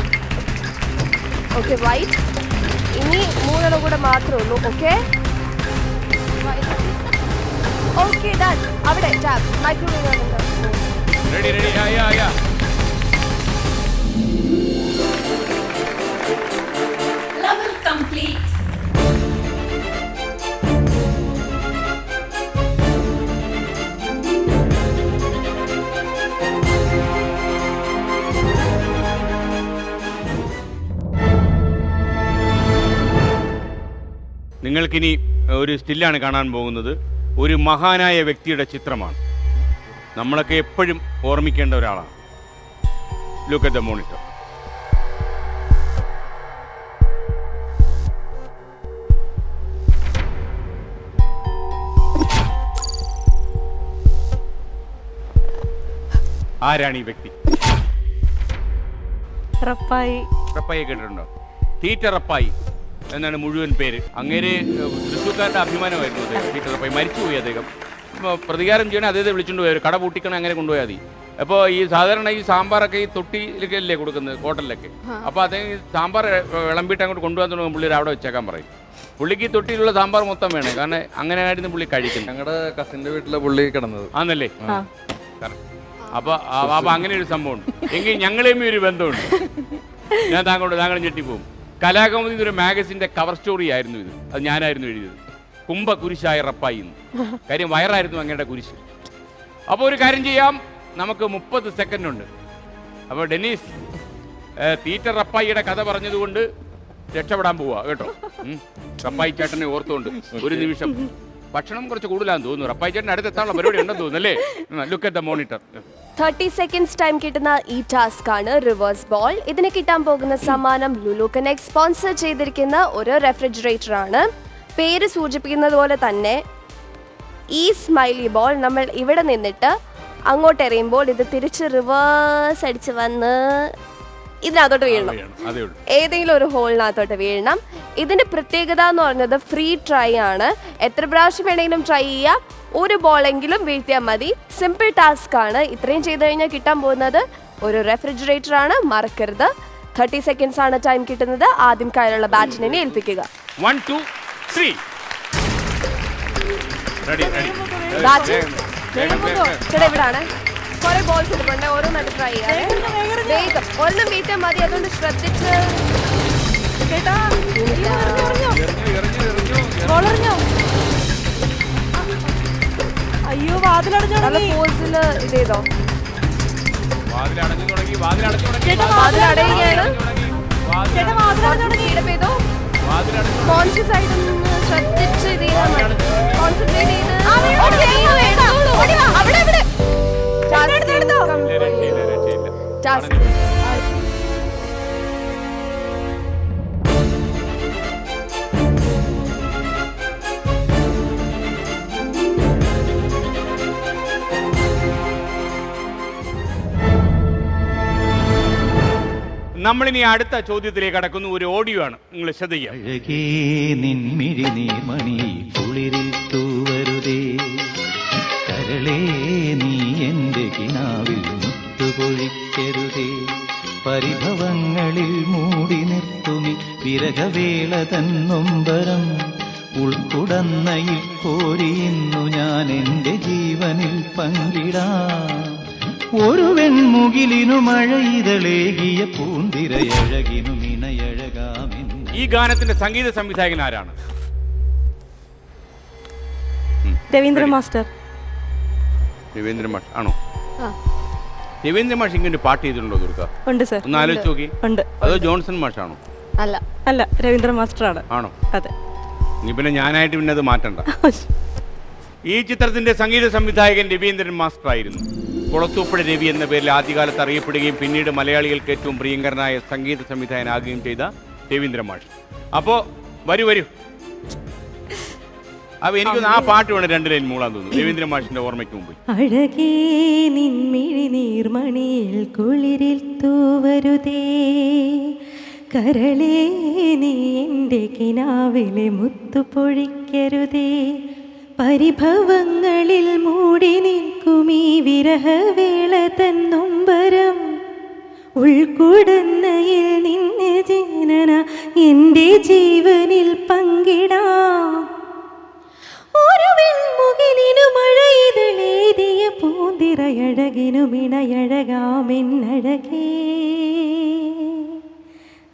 okay, white. ഇനി 3 കൂടെ മാത്രമേ ഉള്ളൂ. Okay okay, done. അവിടെ tap microwave ready ready yeah yeah. നിങ്ങൾക്കിനി ഒരു സ്റ്റില്ലാണ് കാണാൻ പോകുന്നത്. ഒരു മഹാനായ വ്യക്തിയുടെ ചിത്രമാണ്. നമ്മളൊക്കെ എപ്പോഴും ഓർമ്മിക്കേണ്ട ഒരാളാണ്. Look at the monitor. ആരാണ് ഈ വ്യക്തി? റപ്പായി. റപ്പായി കേട്ടിട്ടുണ്ടോ? തീറ്റ റപ്പായി എന്നാണ് മുഴുവൻ പേര്. അങ്ങേര് തൃശ്ശൂർക്കാരുടെ അഭിമാനമായിരുന്നു അദ്ദേഹം. പീറ്റർ റപ്പായി മരിച്ചുപോയി. അദ്ദേഹം പ്രതികാരം ചെയ്യണേ അദ്ദേഹത്തെ വിളിച്ചുകൊണ്ട് പോയി. ഒരു കട പൂട്ടിക്കണേ അങ്ങനെ കൊണ്ടുപോയാൽ മതി. അപ്പോൾ ഈ സാധാരണ ഈ സാമ്പാറൊക്കെ ഈ തൊട്ടിയിലൊക്കെ കൊടുക്കുന്നത്, ഹോട്ടലിലൊക്കെ. അപ്പോൾ അദ്ദേഹം ഈ സാമ്പാർ വിളമ്പിട്ട് അങ്ങോട്ട് കൊണ്ടുപോകാൻ തുടങ്ങും. പുള്ളിയിൽ അവിടെ വെച്ചേക്കാൻ പറയും. പുള്ളിക്ക് തൊട്ടിയിലുള്ള സാമ്പാർ മൊത്തം വേണം. കാരണം അങ്ങനെ ആയിരുന്നു പുള്ളി കഴിക്കുന്നത്. ഞങ്ങളുടെ കസിന്റെ വീട്ടിലെ പുള്ളി കിടന്നത്. ആന്നല്ലേ? അപ്പോൾ അങ്ങനെ ഒരു സംഭവം ഉണ്ട്. എങ്കിൽ ഞങ്ങളെയും ഒരു ബന്ധമുണ്ട്. ഞാൻ താങ്കൾ ഞെട്ടിപ്പോവും. കലാകൗമുദി ഒരു മാഗസിൻ്റെ കവർ സ്റ്റോറി ആയിരുന്നു ഇത്. അത് ഞാനായിരുന്നു എഴുതിയത്. കുംഭ കുരിശായ റപ്പായി എന്ന്. കാര്യം വയറായിരുന്നു അങ്ങയുടെ കുരിശ്. അപ്പോൾ ഒരു കാര്യം ചെയ്യാം, നമുക്ക് 30 സെക്കൻഡ് ഉണ്ട്. അപ്പോൾ ഡെന്നീസ് തീറ്റ റപ്പായിയുടെ കഥ പറഞ്ഞതുകൊണ്ട് രക്ഷപ്പെടാൻ പോവാ കേട്ടോ. റപ്പായി ചേട്ടനെ ഓർത്തുകൊണ്ട് ഒരു നിമിഷം. ഭക്ഷണം കുറച്ച് കൂടുതലാന്ന് തോന്നുന്നു. റപ്പായി ചേട്ടൻ അടുത്തെത്താനുള്ള പരിപാടി ഉണ്ടെന്ന് തോന്നുന്നു അല്ലേ? Look at the monitor. 30 seconds time കിട്ടുന്ന ഈ ടാസ്ക് ആണ് റിവേഴ്സ് ബോൾ. ഇതിന് കിട്ടാൻ പോകുന്ന സമ്മാനം ലുലു കണക്ട് സ്പോൺസർ ചെയ്തിരിക്കുന്ന ഒരു റെഫ്രിജറേറ്റർ ആണ്. പേര് സൂചിപ്പിക്കുന്നത് പോലെ തന്നെ ഈ സ്മൈലി ബോൾ നമ്മൾ ഇവിടെ നിന്നിട്ട് അങ്ങോട്ട് എറിയുമ്പോൾ ഇത് തിരിച്ച് റിവേഴ്സ് അടിച്ച് വന്ന് ഇതിനകത്തോട്ട് വീഴണം. ഏതെങ്കിലും ഒരു ഹോളിനകത്തോട്ട് വീഴണം. ഇതിന്റെ പ്രത്യേകത എന്ന് പറഞ്ഞത് ഫ്രീ ട്രൈ ആണ്. എത്ര പ്രാവശ്യം വേണമെങ്കിലും ട്രൈ ചെയ്യാം. ഒരു ബോളെങ്കിലും വീഴ്ത്തിയാൽ മതി. സിമ്പിൾ ടാസ്ക് ആണ്. ഇത്രയും ചെയ്ത് കഴിഞ്ഞാൽ കിട്ടാൻ പോകുന്നത് ഒരു റെഫ്രിജറേറ്റർ ആണ്. മറക്കരുത്. 30 സെക്കൻഡ്സ് ആണ് ടൈം കിട്ടുന്നത്. ആദ്യം കയ്യിലുള്ള ബാറ്റിനെ ഏൽപ്പിക്കുക. 1 2 3 റെഡി റെഡി. ബാറ്റ് ചേട്ടാ ഇവിടാണ്. കുറെ ബോൾസ് ഇരിപ്പുണ്ട്. ഓരോന്നായിട്ട് ട്രൈ ചെയ്യാം. വേഗം ഒരെണ്ണം വീഴ്ത്തിയാൽ മതി. അതുകൊണ്ട് ശ്രദ്ധിച്ച്. അയ്യോ, വാതിലടഞ്ഞു. നല്ല ഫോഴ്സിൽ ഇത് ചെയ്തോ. വാതിലടഞ്ഞു തുടങ്ങി. വാതിലടഞ്ഞു വാതിലടയുകയാണ്. കോൺഷ്യസ് ആയിട്ട് ശ്രദ്ധിച്ച് ഇത് ചെയ്താൽ മതി. കോൺസെൻട്രേറ്റ് ചെയ്ത് ടാസ്ക് നമ്മളിനി അടുത്ത ചോദ്യത്തിലേക്ക് കടക്കുന്നു. ഒരു ഓഡിയോ ആണ്, നിങ്ങൾ ശ്രദ്ധിക്കുക. അഴകേ നിൻമിഴി നീർമണി കുളിരിൽ തൂവരുതേ, കരളേ നീ എൻ്റെ കിനാവിൽ മുത്തുപൊഴിക്കരുതേ, പരിഭവങ്ങളിൽ മൂടി നിർത്തുമി വിരഹവേള തന്നൊമ്പരം, ഉൾക്കുടന്നയിൽ കോരിയുന്നു ഞാൻ എൻ്റെ ജീവനിൽ പങ്കിടാം. ഒരു വെൺമുകിലിനു മഴയിതളേകിയ പൂന്തിരയഴകിനു മിണയഴകാമെന്ന്. ഈ ഗാനത്തിന്റെ സംഗീത സംവിധായകൻ ആരാണ്? രവീന്ദ്ര മാസ്റ്റർ. രവീന്ദ്ര മാഷ് ആണോ? രവീന്ദ്ര മാഷ് ഇങ്ങനെ പാട്ട് ചെയ്തിട്ടുണ്ടോ ദുർഗ? ഉണ്ട് സർ. ഒന്ന് ആലോചിച്ച് നോക്കി. ഉണ്ട്. അതോ ജോൺസൺ മാഷാണോ? അല്ല അല്ല, രവീന്ദ്ര മാസ്റ്റർ ആണ്. ആണോ? അതെ. ഇനി പിന്നെ ഞാനായിട്ട് പിന്നെ അത് മാറ്റണ്ട. ഈ ചിത്രത്തിന്റെ സംഗീത സംവിധായകൻ രവീന്ദ്രൻ മാസ്റ്റർ ആയിരുന്നു. കുളത്തൂപ്പുഴ രവി എന്ന പേരിൽ ആദ്യകാലത്ത് അറിയപ്പെടുകയും പിന്നീട് മലയാളികൾക്ക് ഏറ്റവും പ്രിയങ്കരനായ സംഗീത സംവിധായകനാകുകയും ചെയ്ത രവീന്ദ്രൻ മാഷ്. അപ്പോൾ വരൂ. അപ്പോൾ എനിക്കൊന്ന് ആ പാട്ട് വേണം 2 ലൈൻ മൂളാൻ തോന്നുന്നു രവീന്ദ്രൻ മാഷിന്റെ ഓർമ്മയ്ക്ക് മുമ്പ്. അഴകേ നിൻമിഴി നീർമണിയിൽ കുളിരിൽ തൂവരുതേ, കരളേ നീ എൻ്റെ കിനാവിലെ മുത്തു പൊഴിക്കരുതേ, പരിഭവങ്ങളിൽ മൂടി നിൽക്കുമീ വിരഹവേള തന്നൊമ്പരം, ഉൾക്കുടന്നയിൽ നിന്നെ ജനന എൻ്റെ ജീവനിൽ പങ്കിടാം, ഒരു വെൺമുകിലിനു മഴയിതളേതിയ പൂന്തിറയഴകിനു മിണയഴകാമെന്നഴകേ,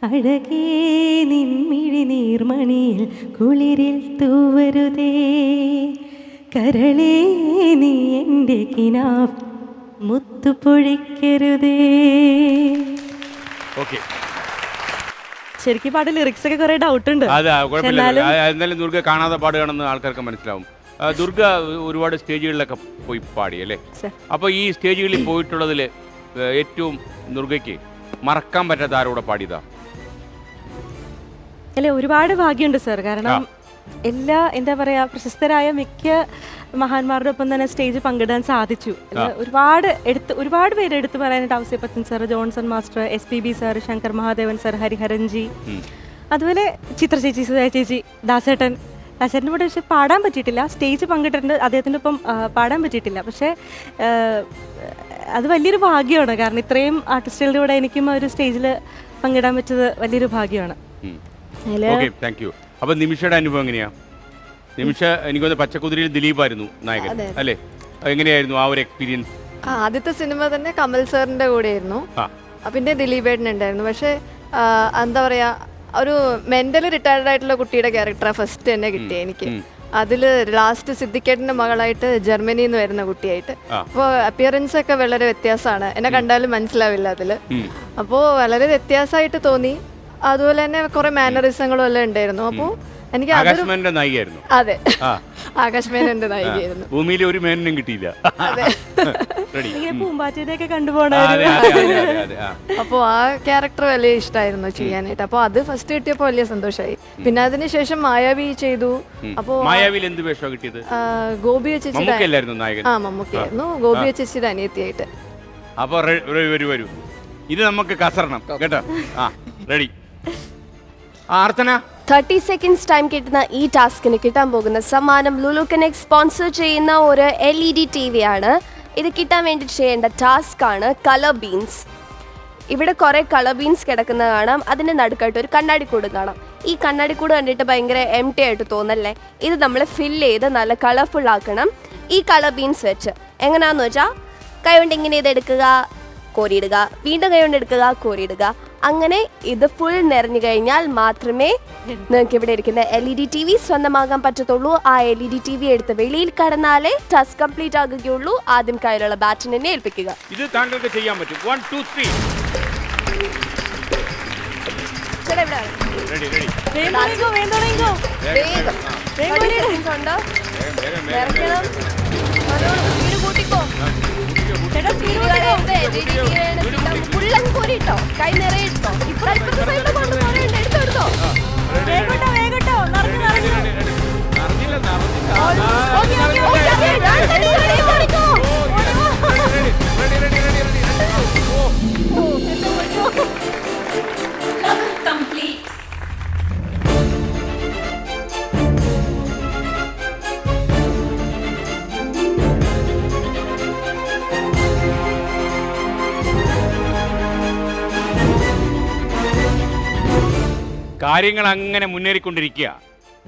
അഴകേ നിൻമിഴി നീർമണിയിൽ കുളിരിൽ തൂവരുതേ, കരളേ നീ എൻ്റെ കിനാവ് മുത്തു പൊഴിക്കരുതേ. ഓക്കെ, ശരിക്കും പാട്ട് ലിറിക്സ് ഒക്കെ കുറെ ഡൗട്ട് ഉണ്ട്. അതാ കുഴപ്പമില്ല. എന്നാലും ദുർഗ കാണാതെ പാടുകയാണെന്ന് ആൾക്കാർക്ക് മനസ്സിലാവും. ദുർഗ ഒരുപാട് സ്റ്റേജുകളിലൊക്കെ പോയി പാടി അല്ലേ? അപ്പോൾ ഈ സ്റ്റേജുകളിൽ പോയിട്ടുള്ളതിൽ ഏറ്റവും ദുർഗയ്ക്ക് മറക്കാൻ പറ്റാത്ത ആരോടെ പാടിയതാ? അല്ലെ, ഒരുപാട് ഭാഗ്യമുണ്ട് സർ. കാരണം എല്ലാ എന്താ പറയാ പ്രശസ്തരായ മിക്ക മഹാന്മാരുടെ ഒപ്പം തന്നെ സ്റ്റേജ് പങ്കിടാൻ സാധിച്ചു. ഒരുപാട് പേര് എടുത്തു പറയാനായിട്ട് Ouseppachan sir, Johnson master, SPB sir, Shankar Mahadevan sir, Hariharanji, അതുപോലെ ചിത്ര ചേച്ചി, സുധ ചേച്ചി, ദാസേട്ടൻ്റെ കൂടെ പക്ഷെ പാടാൻ പറ്റിയിട്ടില്ല. സ്റ്റേജ് പങ്കിട്ടിട്ടുണ്ട്, അദ്ദേഹത്തിൻ്റെ ഒപ്പം പാടാൻ പറ്റിയിട്ടില്ല. പക്ഷേ അത് വലിയൊരു ഭാഗ്യമാണ്. കാരണം ഇത്രയും ആർട്ടിസ്റ്റുകളുടെ കൂടെ എനിക്കും ഒരു സ്റ്റേജിൽ പങ്കിടാൻ പറ്റത് വലിയൊരു ഭാഗ്യമാണ്. Thank you. അപ്പൊ നിമിഷയുടെ അനുഭവം എങ്ങനെയാ? നിമിഷ എനിക്കൊന്ന് പച്ചക്കുതിരയിൽ ദിലീപായിരുന്നു നായകൻ അല്ലേ? എങ്ങനെയായിരുന്നു ആ ഒരു എക്സ്പീരിയൻസ്? ആദ്യത്തെ സിനിമ തന്നെ കമൽ സാറിന്റെ കൂടെയായിരുന്നു, പിന്നെ ദിലീപേട്ടൻ ഉണ്ടായിരുന്നു. പക്ഷെ എന്താ പറയാ, ഒരു മെന്റലി റിട്ടയർഡ് ആയിട്ടുള്ള കുട്ടിയുടെ ക്യാരക്ടറാണ് ഫസ്റ്റ് തന്നെ കിട്ടിയത് എനിക്ക്. അതിൽ ലാസ്റ്റ് സിദ്ദിഖേട്ടന്റെ മകളായിട്ട് ജർമ്മനിയിൽ നിന്ന് വരുന്ന കുട്ടിയായിട്ട്. അപ്പോൾ അപ്പിയറൻസ് ഒക്കെ വളരെ വ്യത്യാസമാണ്, എന്നെ കണ്ടാലും മനസ്സിലാവില്ല അതില്. അപ്പോൾ വളരെ വ്യത്യാസമായിട്ട് തോന്നി. അതുപോലെ തന്നെ കുറെ മാനറിസങ്ങളും എല്ലാം ഉണ്ടായിരുന്നു. അപ്പോൾ എനിക്ക് അതെ, ആകാശ് മേനന്റെ നായികയായിരുന്നു. ഭൂമിയിൽ ഒരു മേനും കിട്ടിയില്ല. പൂമ്പാറ്റയൊക്കെ കണ്ടുപോണ. അപ്പോൾ ആ ക്യാരക്ടർ വലിയ ഇഷ്ടമായിരുന്നു ചെയ്യാനായിട്ട്. അപ്പോൾ അത് ഫസ്റ്റ് കിട്ടിയപ്പോൾ വലിയ സന്തോഷമായി. പിന്നെ അതിനുശേഷം മായാവി ചെയ്തു. അപ്പോൾ മായാവിയിൽ എന്ത് വേഷം കിട്ടിയത്? ഗോപി ചേച്ചിയുടെ മമ്മൂക്കയായിരുന്നു, ഗോപി ചേച്ചിയുടെ അനിയത്തിയായിട്ട്. അപ്പൊ വരൂ, ഇത് നമുക്ക് കസറണം കേട്ടോ. റെഡി. 30 സെക്കൻഡ്സ് ടൈം കിട്ടുന്ന ഈ ടാസ്കിന് കിട്ടാൻ പോകുന്ന സമ്മാനം ലുലു കണക്ട് സ്പോൺസർ ചെയ്യുന്ന ഒരു LED TV ആണ്. ഇത് കിട്ടാൻ വേണ്ടി ചെയ്യേണ്ട ടാസ്ക് ആണ് കളർ ബീൻസ്. ഇവിടെ കുറേ കളർ ബീൻസ് കിടക്കുന്ന കാണാം. അതിൻ്റെ നടുക്കായിട്ട് ഒരു കണ്ണാടിക്കൂട് കാണാം. ഈ കണ്ണാടിക്കൂട് കണ്ടിട്ട് ഭയങ്കര എംപ്റ്റി ആയിട്ട് തോന്നല്ലേ? ഇത് നമ്മൾ ഫില്ല് ചെയ്ത് നല്ല കളർഫുൾ ആക്കണം. ഈ കളർ ബീൻസ് വെച്ച് എങ്ങനെയാണെന്ന് വെച്ചാൽ കൈ കൊണ്ട് ഇങ്ങനെ ഇതെടുക്കുക, കോരിയിടുക, വീണ്ടും കൈ കൊണ്ട് എടുക്കുക, കോരിയിടുക. അങ്ങനെ ഇത് ഫുൾ നിറഞ്ഞു കഴിഞ്ഞാൽ മാത്രമേ നിങ്ങൾക്ക് ഇവിടെ ഇരിക്കുന്ന LED TV സ്വന്തമാകാൻ പറ്റത്തുള്ളൂ. ആ LED TV എടുത്ത് വെളിയിൽ കടന്നാലേ ടാസ്ക് കംപ്ലീറ്റ് ആകുകയുള്ളൂ. ആദ്യം കയ്യിലുള്ള ബാറ്റിനെ ഏൽപ്പിക്കുക. ഇത് താങ്കൾക്ക് ചെയ്യാൻ പറ്റും. 1 2 3. കൈ നിറയിട്ടോ. ഇപ്പുറത്തെ സൈഡിൽ കൊണ്ട് എടുത്തോ. കാര്യങ്ങൾ അങ്ങനെ മുന്നേറിക്കൊണ്ടിരിക്കുക.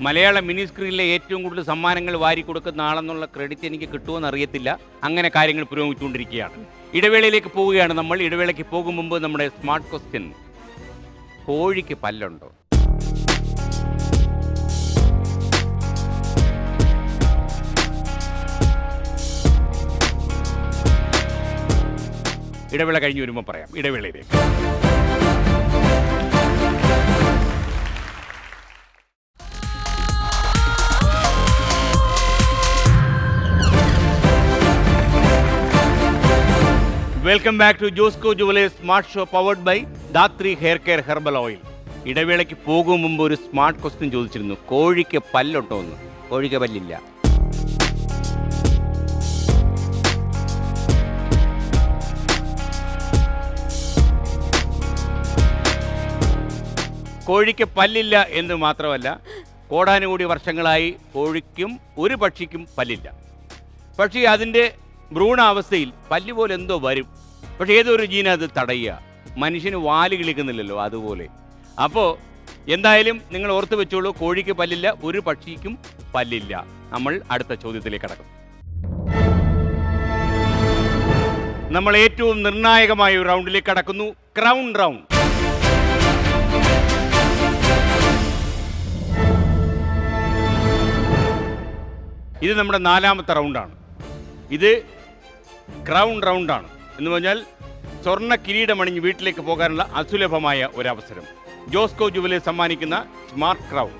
മലയാള മിനി സ്ക്രീനിലെ ഏറ്റവും കൂടുതൽ സമ്മാനങ്ങൾ വാരി കൊടുക്കുന്ന ആളെന്നുള്ള ക്രെഡിറ്റ് എനിക്ക് കിട്ടുമെന്ന് അറിയത്തില്ല. അങ്ങനെ കാര്യങ്ങൾ പുരോഗമിച്ചുകൊണ്ടിരിക്കുകയാണ്. ഇടവേളയിലേക്ക് പോവുകയാണ് നമ്മൾ. ഇടവേളയ്ക്ക് പോകും മുമ്പ് നമ്മുടെ സ്മാർട്ട് ക്വസ്റ്റ്യൻ, കോഴിക്ക് പല്ലുണ്ടോ? ഇടവേള കഴിഞ്ഞ് വരുമ്പോൾ പറയാം. ഇടവേളയിലേക്ക്. Welcome back to Josco jewellers smart show powered by Dhathri hair care herbal oil. ഇടവേളയ്ക്ക് പോകും മുമ്പ് ഒരു സ്മാർട്ട് ക്വസ്റ്റ്യൻ ചോദിച്ചിരുന്നു, കോഴിക്ക് പല്ലുണ്ടോ എന്ന്. കോഴിക്ക് പല്ലില്ല. കോഴിക്ക് പല്ലില്ല എന്ന് മാത്രമല്ല, കോടാനുകൂടി വർഷങ്ങളായി കോഴിക്കും ഒരു പക്ഷിക്കും പല്ലില്ല. പക്ഷേ അതിൻ്റെ ഭ്രൂണാവസ്ഥയിൽ പല്ല് പോലെ എന്തോ വരും. പക്ഷേ ഏതൊരു ജീന അത് തടയുക. മനുഷ്യന് വാല് കിളിക്കുന്നില്ലല്ലോ, അതുപോലെ. അപ്പോൾ എന്തായാലും നിങ്ങൾ ഓർത്ത് വെച്ചോളൂ, കോഴിക്ക് പല്ലില്ല, ഒരു പക്ഷിക്കും പല്ലില്ല. നമ്മൾ അടുത്ത ചോദ്യത്തിലേക്ക് കടക്കും. നമ്മൾ ഏറ്റവും നിർണായകമായ ഒരു റൗണ്ടിലേക്ക് കടക്കുന്നു, ക്രൗൺ റൗണ്ട്. ഇത് നമ്മുടെ 4ാമത്തെ റൗണ്ടാണ്. ഇത് ക്രൗൺ റൗണ്ടാണ് എന്ന് പറഞ്ഞാൽ സ്വർണ്ണ കിരീടമണിഞ്ഞ് വീട്ടിലേക്ക് പോകാനുള്ള അസുലഭമായ ഒരവസരം. ജോസ്കോ ജുവലേഴ്സ് സമ്മാനിക്കുന്ന സ്മാർട്ട് ക്രൗൺ.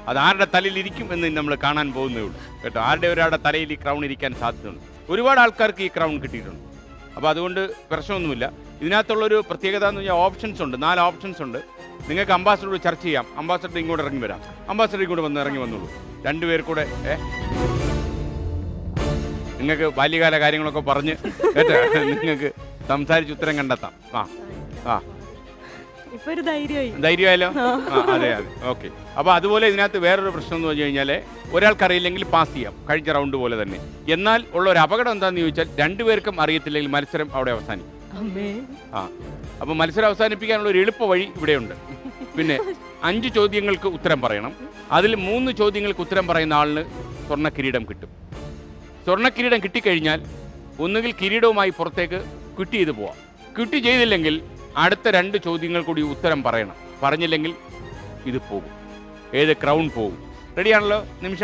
അത് ആരുടെ തലയിൽ ഇരിക്കും എന്ന് നമ്മൾ കാണാൻ പോകുന്നേ ഉള്ളൂ കേട്ടോ. ഒരാളുടെ തലയിൽ ഈ ക്രൗൺ ഇരിക്കാൻ സാധ്യതയുണ്ട്. ഒരുപാട് ആൾക്കാർക്ക് ഈ ക്രൗൺ കിട്ടിയിട്ടുണ്ട്. അപ്പോൾ അതുകൊണ്ട് പ്രശ്നമൊന്നുമില്ല. ഇതിനകത്തുള്ളൊരു പ്രത്യേകത എന്ന് പറഞ്ഞാൽ ഓപ്ഷൻസ് ഉണ്ട്, 4 ഓപ്ഷൻസ് ഉണ്ട്. നിങ്ങൾക്ക് അംബാസഡറോട് ചർച്ച ചെയ്യാം. അംബാസഡർ ഇങ്ങോട്ട് ഇറങ്ങി വരാം. അംബാസഡർ ഇങ്ങോട്ട് ഇറങ്ങി വന്നോളൂ. രണ്ടുപേർ കൂടെ നിങ്ങൾക്ക് ബാല്യകാല കാര്യങ്ങളൊക്കെ പറഞ്ഞ് കേട്ടോ നിങ്ങൾക്ക് സംസാരിച്ച് ഉത്തരം കണ്ടെത്താം. ധൈര്യമായല്ലോ. അതെ. ഓക്കെ. അപ്പോൾ അതുപോലെ ഇതിനകത്ത് വേറൊരു പ്രശ്നം എന്ന് പറഞ്ഞു കഴിഞ്ഞാൽ ഒരാൾക്കറിയില്ലെങ്കിൽ പാസ് ചെയ്യാം, കഴിഞ്ഞ റൗണ്ട് പോലെ തന്നെ. എന്നാൽ ഉള്ള ഒരു അപകടം എന്താണെന്ന് ചോദിച്ചാൽ രണ്ടുപേർക്കും അറിയത്തില്ലെങ്കിൽ മത്സരം അവിടെ അവസാനിക്കും. അപ്പോൾ മത്സരം അവസാനിപ്പിക്കാനുള്ള ഒരു എളുപ്പ വഴി ഇവിടെയുണ്ട്. പിന്നെ 5 ചോദ്യങ്ങൾക്ക് ഉത്തരം പറയണം. അതിൽ 3 ചോദ്യങ്ങൾക്ക് ഉത്തരം പറയുന്ന ആളിന് സ്വർണ്ണ കിരീടം കിട്ടും. സ്വർണ്ണ കിരീടം കിട്ടിക്കഴിഞ്ഞാൽ ഒന്നുകിൽ കിരീടവുമായി പുറത്തേക്ക് ക്വിറ്റ് ചെയ്ത് പോവാം. ക്വിറ്റ് ചെയ്തില്ലെങ്കിൽ അടുത്ത 2 ചോദ്യങ്ങൾ കൂടി ഉത്തരം പറയണം. പറഞ്ഞില്ലെങ്കിൽ ഇത് പോകും. ഏത് ക്രൗൺ പോകും. റെഡിയാണല്ലോ നിമിഷ?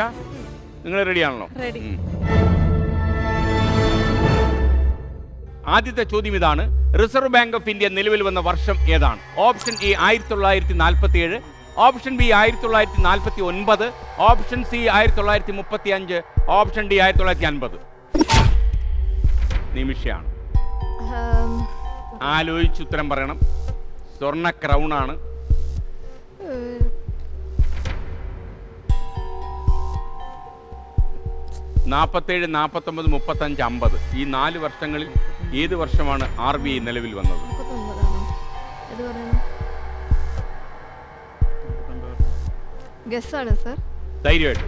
നിങ്ങൾ റെഡിയാണല്ലോ? ആദ്യത്തെ ചോദ്യം ഇതാണ്. റിസർവ് ബാങ്ക് ഓഫ് ഇന്ത്യ നിലവിൽ വന്ന വർഷം ഏതാണ്? Option A 1947, option B 1949, option C 1935, option D 1950. നിമിഷയാണ്. ആലോചിച്ച് ഉത്തരം പറയണം. സ്വർണ്ണ ക്രൗൺ ആണ്. '47, '49, '35, '50 ഈ 4 വർഷങ്ങളിൽ ഏത് വർഷമാണ് RBI നിലവിൽ വന്നത്? ഗസ്സാണ് സർ. ധൈര്യമായിട്ട്.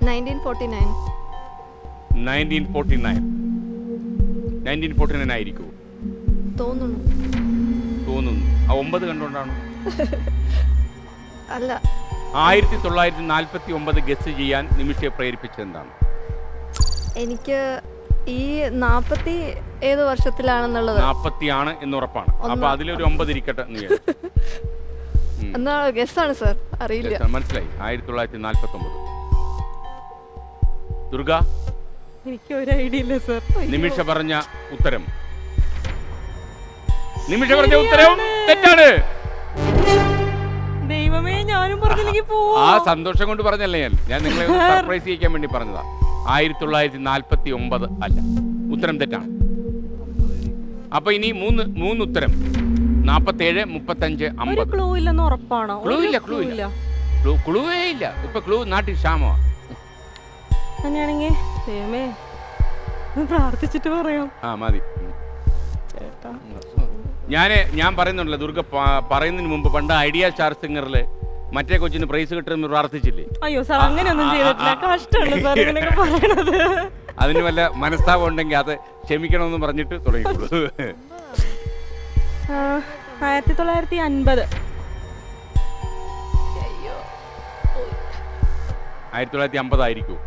1949 ആയിരിക്കുമോ? തോന്നുന്നു. ആ 9 കണ്ടുകൊണ്ടാണോ? അല്ല. 1949 ഗസ് ചെയ്യാൻ നിമിഷയെ പ്രേരിപ്പിച്ചത് എന്താണ്? എനിക്ക് ഈ 40 ഏത് വർഷത്തിലാണെന്നുള്ളത് 40 ആണ് എന്ന് ഉറപ്പാണ്. അപ്പൊ അതിലൊരു 9 ഇരിക്കട്ടെ. എന്നാ ഗസ്സാണ് സർ, അറിയില്ല. മനസ്സിലായി. 1949. ദുർഗ? എനിക്ക് ഒരു ഐഡിയ ഇല്ല സർ. നിമിഷ പറഞ്ഞ ഉത്തരം തെറ്റാണ്. ദൈവമേ, ഞാനും പറഞ്ഞില്ലെങ്കിൽ ആ സന്തോഷം കൊണ്ട് പറഞ്ഞല്ലേ ഞാൻ നിങ്ങളെ സർപ്രൈസ് ചെയ്യിക്കാൻ വേണ്ടി പറഞ്ഞതാ. 1949 അല്ല, ഉത്തരം തെറ്റാണ്. അപ്പൊ ഇനി മൂന്ന് ഉത്തരം. 47, 35, 50. ക്ലൂ ഇല്ലെന്ന് ഉറപ്പാണോ? ക്ലൂ ഇല്ല. ക്ലൂവേ ഇല്ല. ഇപ്പൊ ക്ലൂ നാട്ടിൽ ക്ഷാമമാ. അങ്ങനെയാണെങ്കിൽ ദൈവമേ പ്രാർത്ഥിച്ചിട്ട് പറയാം. മതി. ഞാൻ പറയുന്നുണ്ടല്ലോ, ദുർഗ പറയുന്നതിന് മുമ്പ് പണ്ട് ഐഡിയ സ്റ്റാർ സിംഗറിൽ മറ്റേ കൊച്ചിന് പ്രൈസ് കിട്ടുമെന്ന് പ്രാർത്ഥിച്ചില്ലേ? അയ്യോ സാർ, അങ്ങനെയൊന്നും ചെയ്തിട്ടില്ല. കഷ്ടമാണ് സാർ ഇങ്ങനെയൊക്കെ പറയണത്. അതിന് വല്ല മനസ്താപം ഉണ്ടെങ്കിൽ അത് ക്ഷമിക്കണമെന്ന് പറഞ്ഞിട്ട് തുടങ്ങിക്കോളൂ. 1950. 1950 ആയിരിക്കുമോ?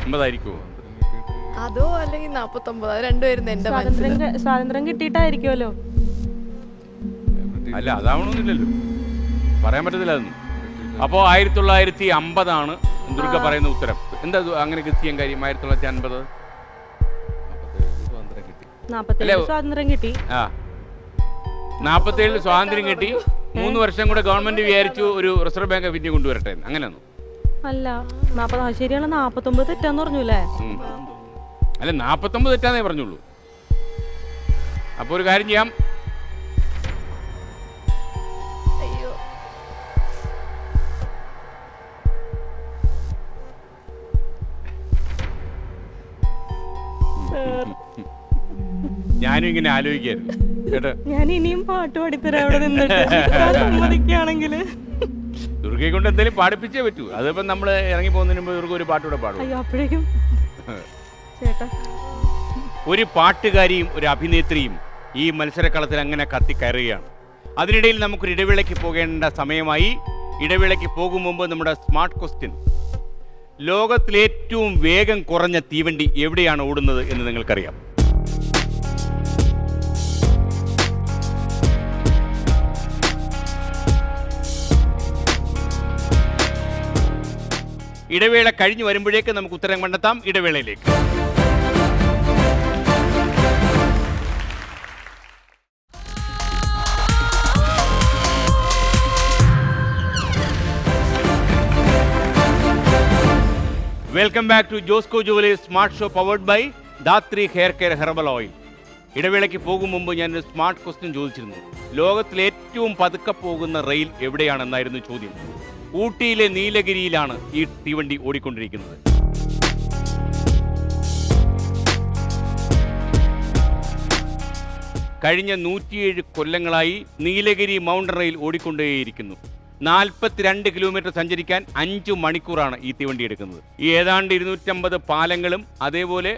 50 ആയിരിക്കുമോ? അതോ അല്ലെങ്കിൽ 49? രണ്ടുപേരും എന്റെ സ്വാതന്ത്ര്യം കിട്ടിയിട്ടായിരിക്കുമല്ലോ. അല്ല, അതാവണമെന്നില്ലല്ലോ, പറയാൻ പറ്റത്തില്ല അതൊന്നും. അപ്പോൾ 1950 ആണ് ദുർഗ പറയുന്ന ഉത്തരം. എന്താ അങ്ങനെ ഗസ് ചെയ്യാൻ കാര്യം? 1950 സ്വാതന്ത്ര്യം കിട്ടി. 47 സ്വാതന്ത്ര്യം കിട്ടി. 3 വർഷം കൂടെ ഗവൺമെന്റ് വിചാരിച്ചു ഒരു റിസർവ് ബാങ്ക് ഓഫ് ഇന്ത്യ കൊണ്ടുവരട്ടെ. അങ്ങനെയൊന്നും അല്ല. 40 ശരിയാണ്. 49 തെറ്റാന്ന് പറഞ്ഞൂല്ലേ? അല്ല 49 തെറ്റാന്നേ പറഞ്ഞുള്ളൂ. അപ്പോൾ ഒരു കാര്യം ചെയ്യാം, അയ്യോ ഞാനും ഇങ്ങനെ ആലോചിക്കായിരുന്നു കേട്ടോ. ഞാൻ ഇനിയും പാട്ട് പാടിത്തരാം അവിടെ നിന്നിട്ട് സമ്മതിക്കുകയാണെങ്കിൽ. ദുർഗയെ കൊണ്ട് എന്തെങ്കിലും പാടിപ്പിച്ചേ പറ്റൂ. അതിപ്പം നമ്മൾ ഇറങ്ങി പോകുന്നതിന് മുമ്പ് ദുർഗ ഒരു പാട്ടുകൂടെ പാടും. അയ്യോ അപ്പോഴേക്കും ചേട്ടാ. ഒരു പാട്ടുകാരിയും ഒരു അഭിനേത്രിയും ഈ മത്സരക്കളത്തിൽ അങ്ങനെ കത്തിക്കയറുകയാണ്. അതിനിടയിൽ നമുക്കൊരു ഇടവേളയ്ക്ക് പോകേണ്ട സമയമായി. ഇടവേളയ്ക്ക് പോകും മുമ്പ് നമ്മുടെ സ്മാർട്ട് ക്വസ്റ്റ്യൻ: ലോകത്തിലേറ്റവും വേഗം കുറഞ്ഞ തീവണ്ടി എവിടെയാണ് ഓടുന്നത് എന്ന് നിങ്ങൾക്കറിയാം? ഇടവേള കഴിഞ്ഞു വരുമ്പോഴേക്ക് നമുക്ക് ഉത്തരം കണ്ടെത്താം. ഇടവേളയിലേക്ക്. Welcome back to Josco jewellers smart show powered by Dhathri hair care herbal oil. ഇടവേളയ്ക്ക് പോകും മുമ്പ് ഞാനൊരു സ്മാർട്ട് ക്വസ്റ്റ്യൻ ചോദിച്ചിരുന്നു. ലോകത്തിലെ ഏറ്റവും പതുക്കെ പോകുന്ന റെയിൽ എവിടെയാണെന്നായിരുന്നു ചോദ്യം. ഊട്ടിയിലെ നീലഗിരിയിലാണ് ഈ തീവണ്ടി ഓടിക്കൊണ്ടിരിക്കുന്നത്. കഴിഞ്ഞ 107 കൊല്ലങ്ങളായി നീലഗിരി മൗണ്ടൻ റെയിൽ ഓടിക്കൊണ്ടേയിരിക്കുന്നു. 42 കിലോമീറ്റർ സഞ്ചരിക്കാൻ 5 മണിക്കൂറാണ് ഈ തീവണ്ടി എടുക്കുന്നത്. ഈ ഏതാണ്ട് 250 പാലങ്ങളും അതേപോലെ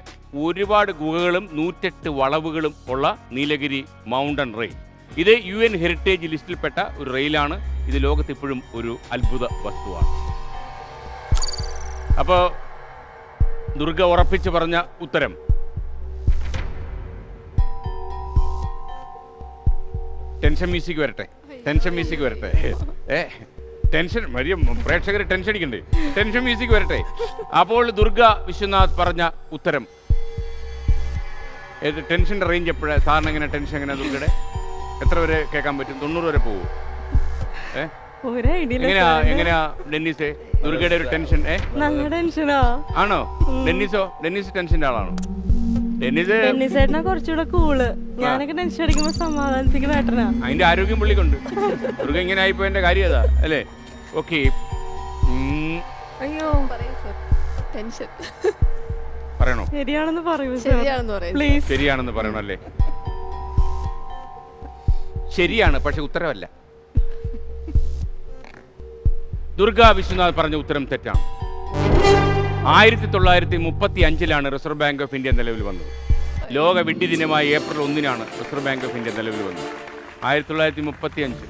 ഒരുപാട് ഗുഹകളും 108 വളവുകളും ഉള്ള നീലഗിരി മൗണ്ടൻ റെയിൽ. ഇത് UN ഹെറിറ്റേജ് ലിസ്റ്റിൽപ്പെട്ട ഒരു റെയിലാണ്. ഇത് ലോകത്ത് ഇപ്പോഴും ഒരു അത്ഭുത വസ്തുവാണ്. അപ്പോൾ ദുർഗ ഉറപ്പിച്ച് പറഞ്ഞ ഉത്തരം ടെൻഷൻ മ്യൂസിക് വരട്ടെ, ടെൻഷൻ മ്യൂസിക് വരട്ടെ. ടെൻഷൻ വലിയ പ്രേക്ഷകർ ടെൻഷൻ അടിക്കണ്ടേ? ടെൻഷൻ മ്യൂസിക് വരട്ടെ. അപ്പോൾ ദുർഗ വിശ്വനാഥ് പറഞ്ഞ ഉത്തരം ടെൻഷൻ്റെ റേഞ്ച് എപ്പോഴാണ് സാറിന്? എങ്ങനെ ടെൻഷൻ എങ്ങനെയാ ദുർഗയുടെ? എത്ര വരെ കേൾക്കാൻ പറ്റും? 90 വരെ പോകുമോ? എങ്ങനെയാ ഡെന്നീസേ ദുർഗയുടെ ഒരു ടെൻഷൻ? നല്ല ടെൻഷനാ. ആണോ? ഡെന്നീസ് ടെൻഷൻ്റെ ആളാണോ? ഡെന്നീസേട്ടനാ കുറച്ചുകൂടെ കൂള്. ഞാനൊക്കെ ടെൻഷൻ അടിക്കുമ്പോ സമാധാനിപ്പിക്കുന്ന ഏട്ടനാ. അതിന്റെ ആരോഗ്യം പുള്ളിക്കുണ്ട്. ദുർഗ ഇങ്ങനെ ആയിപ്പോയതിന്റെ കാര്യം അതാ അല്ലേ? ഓക്കെ, അയ്യോ പറയൂ സർ. ടെൻഷൻ പറയണോ? ശരിയാണെന്ന് പറയൂ ശരിയാണെന്ന് പറയൂ പ്ലീസ്. ശരിയാണെന്ന് പറയണോ അല്ലേ? ശരിയാണ്, പക്ഷെ ഉത്തരവല്ല. ദുർഗ വിശ്വനാഥ് പറഞ്ഞ ഉത്തരം തെറ്റാണ്. 1935 റിസർവ് ബാങ്ക് ഓഫ് ഇന്ത്യ നിലവിൽ വന്നത്. ലോക വിഡ്ഢി ദിനമായ April 1 reserve bank of India നിലവിൽ വന്നത്. 1935.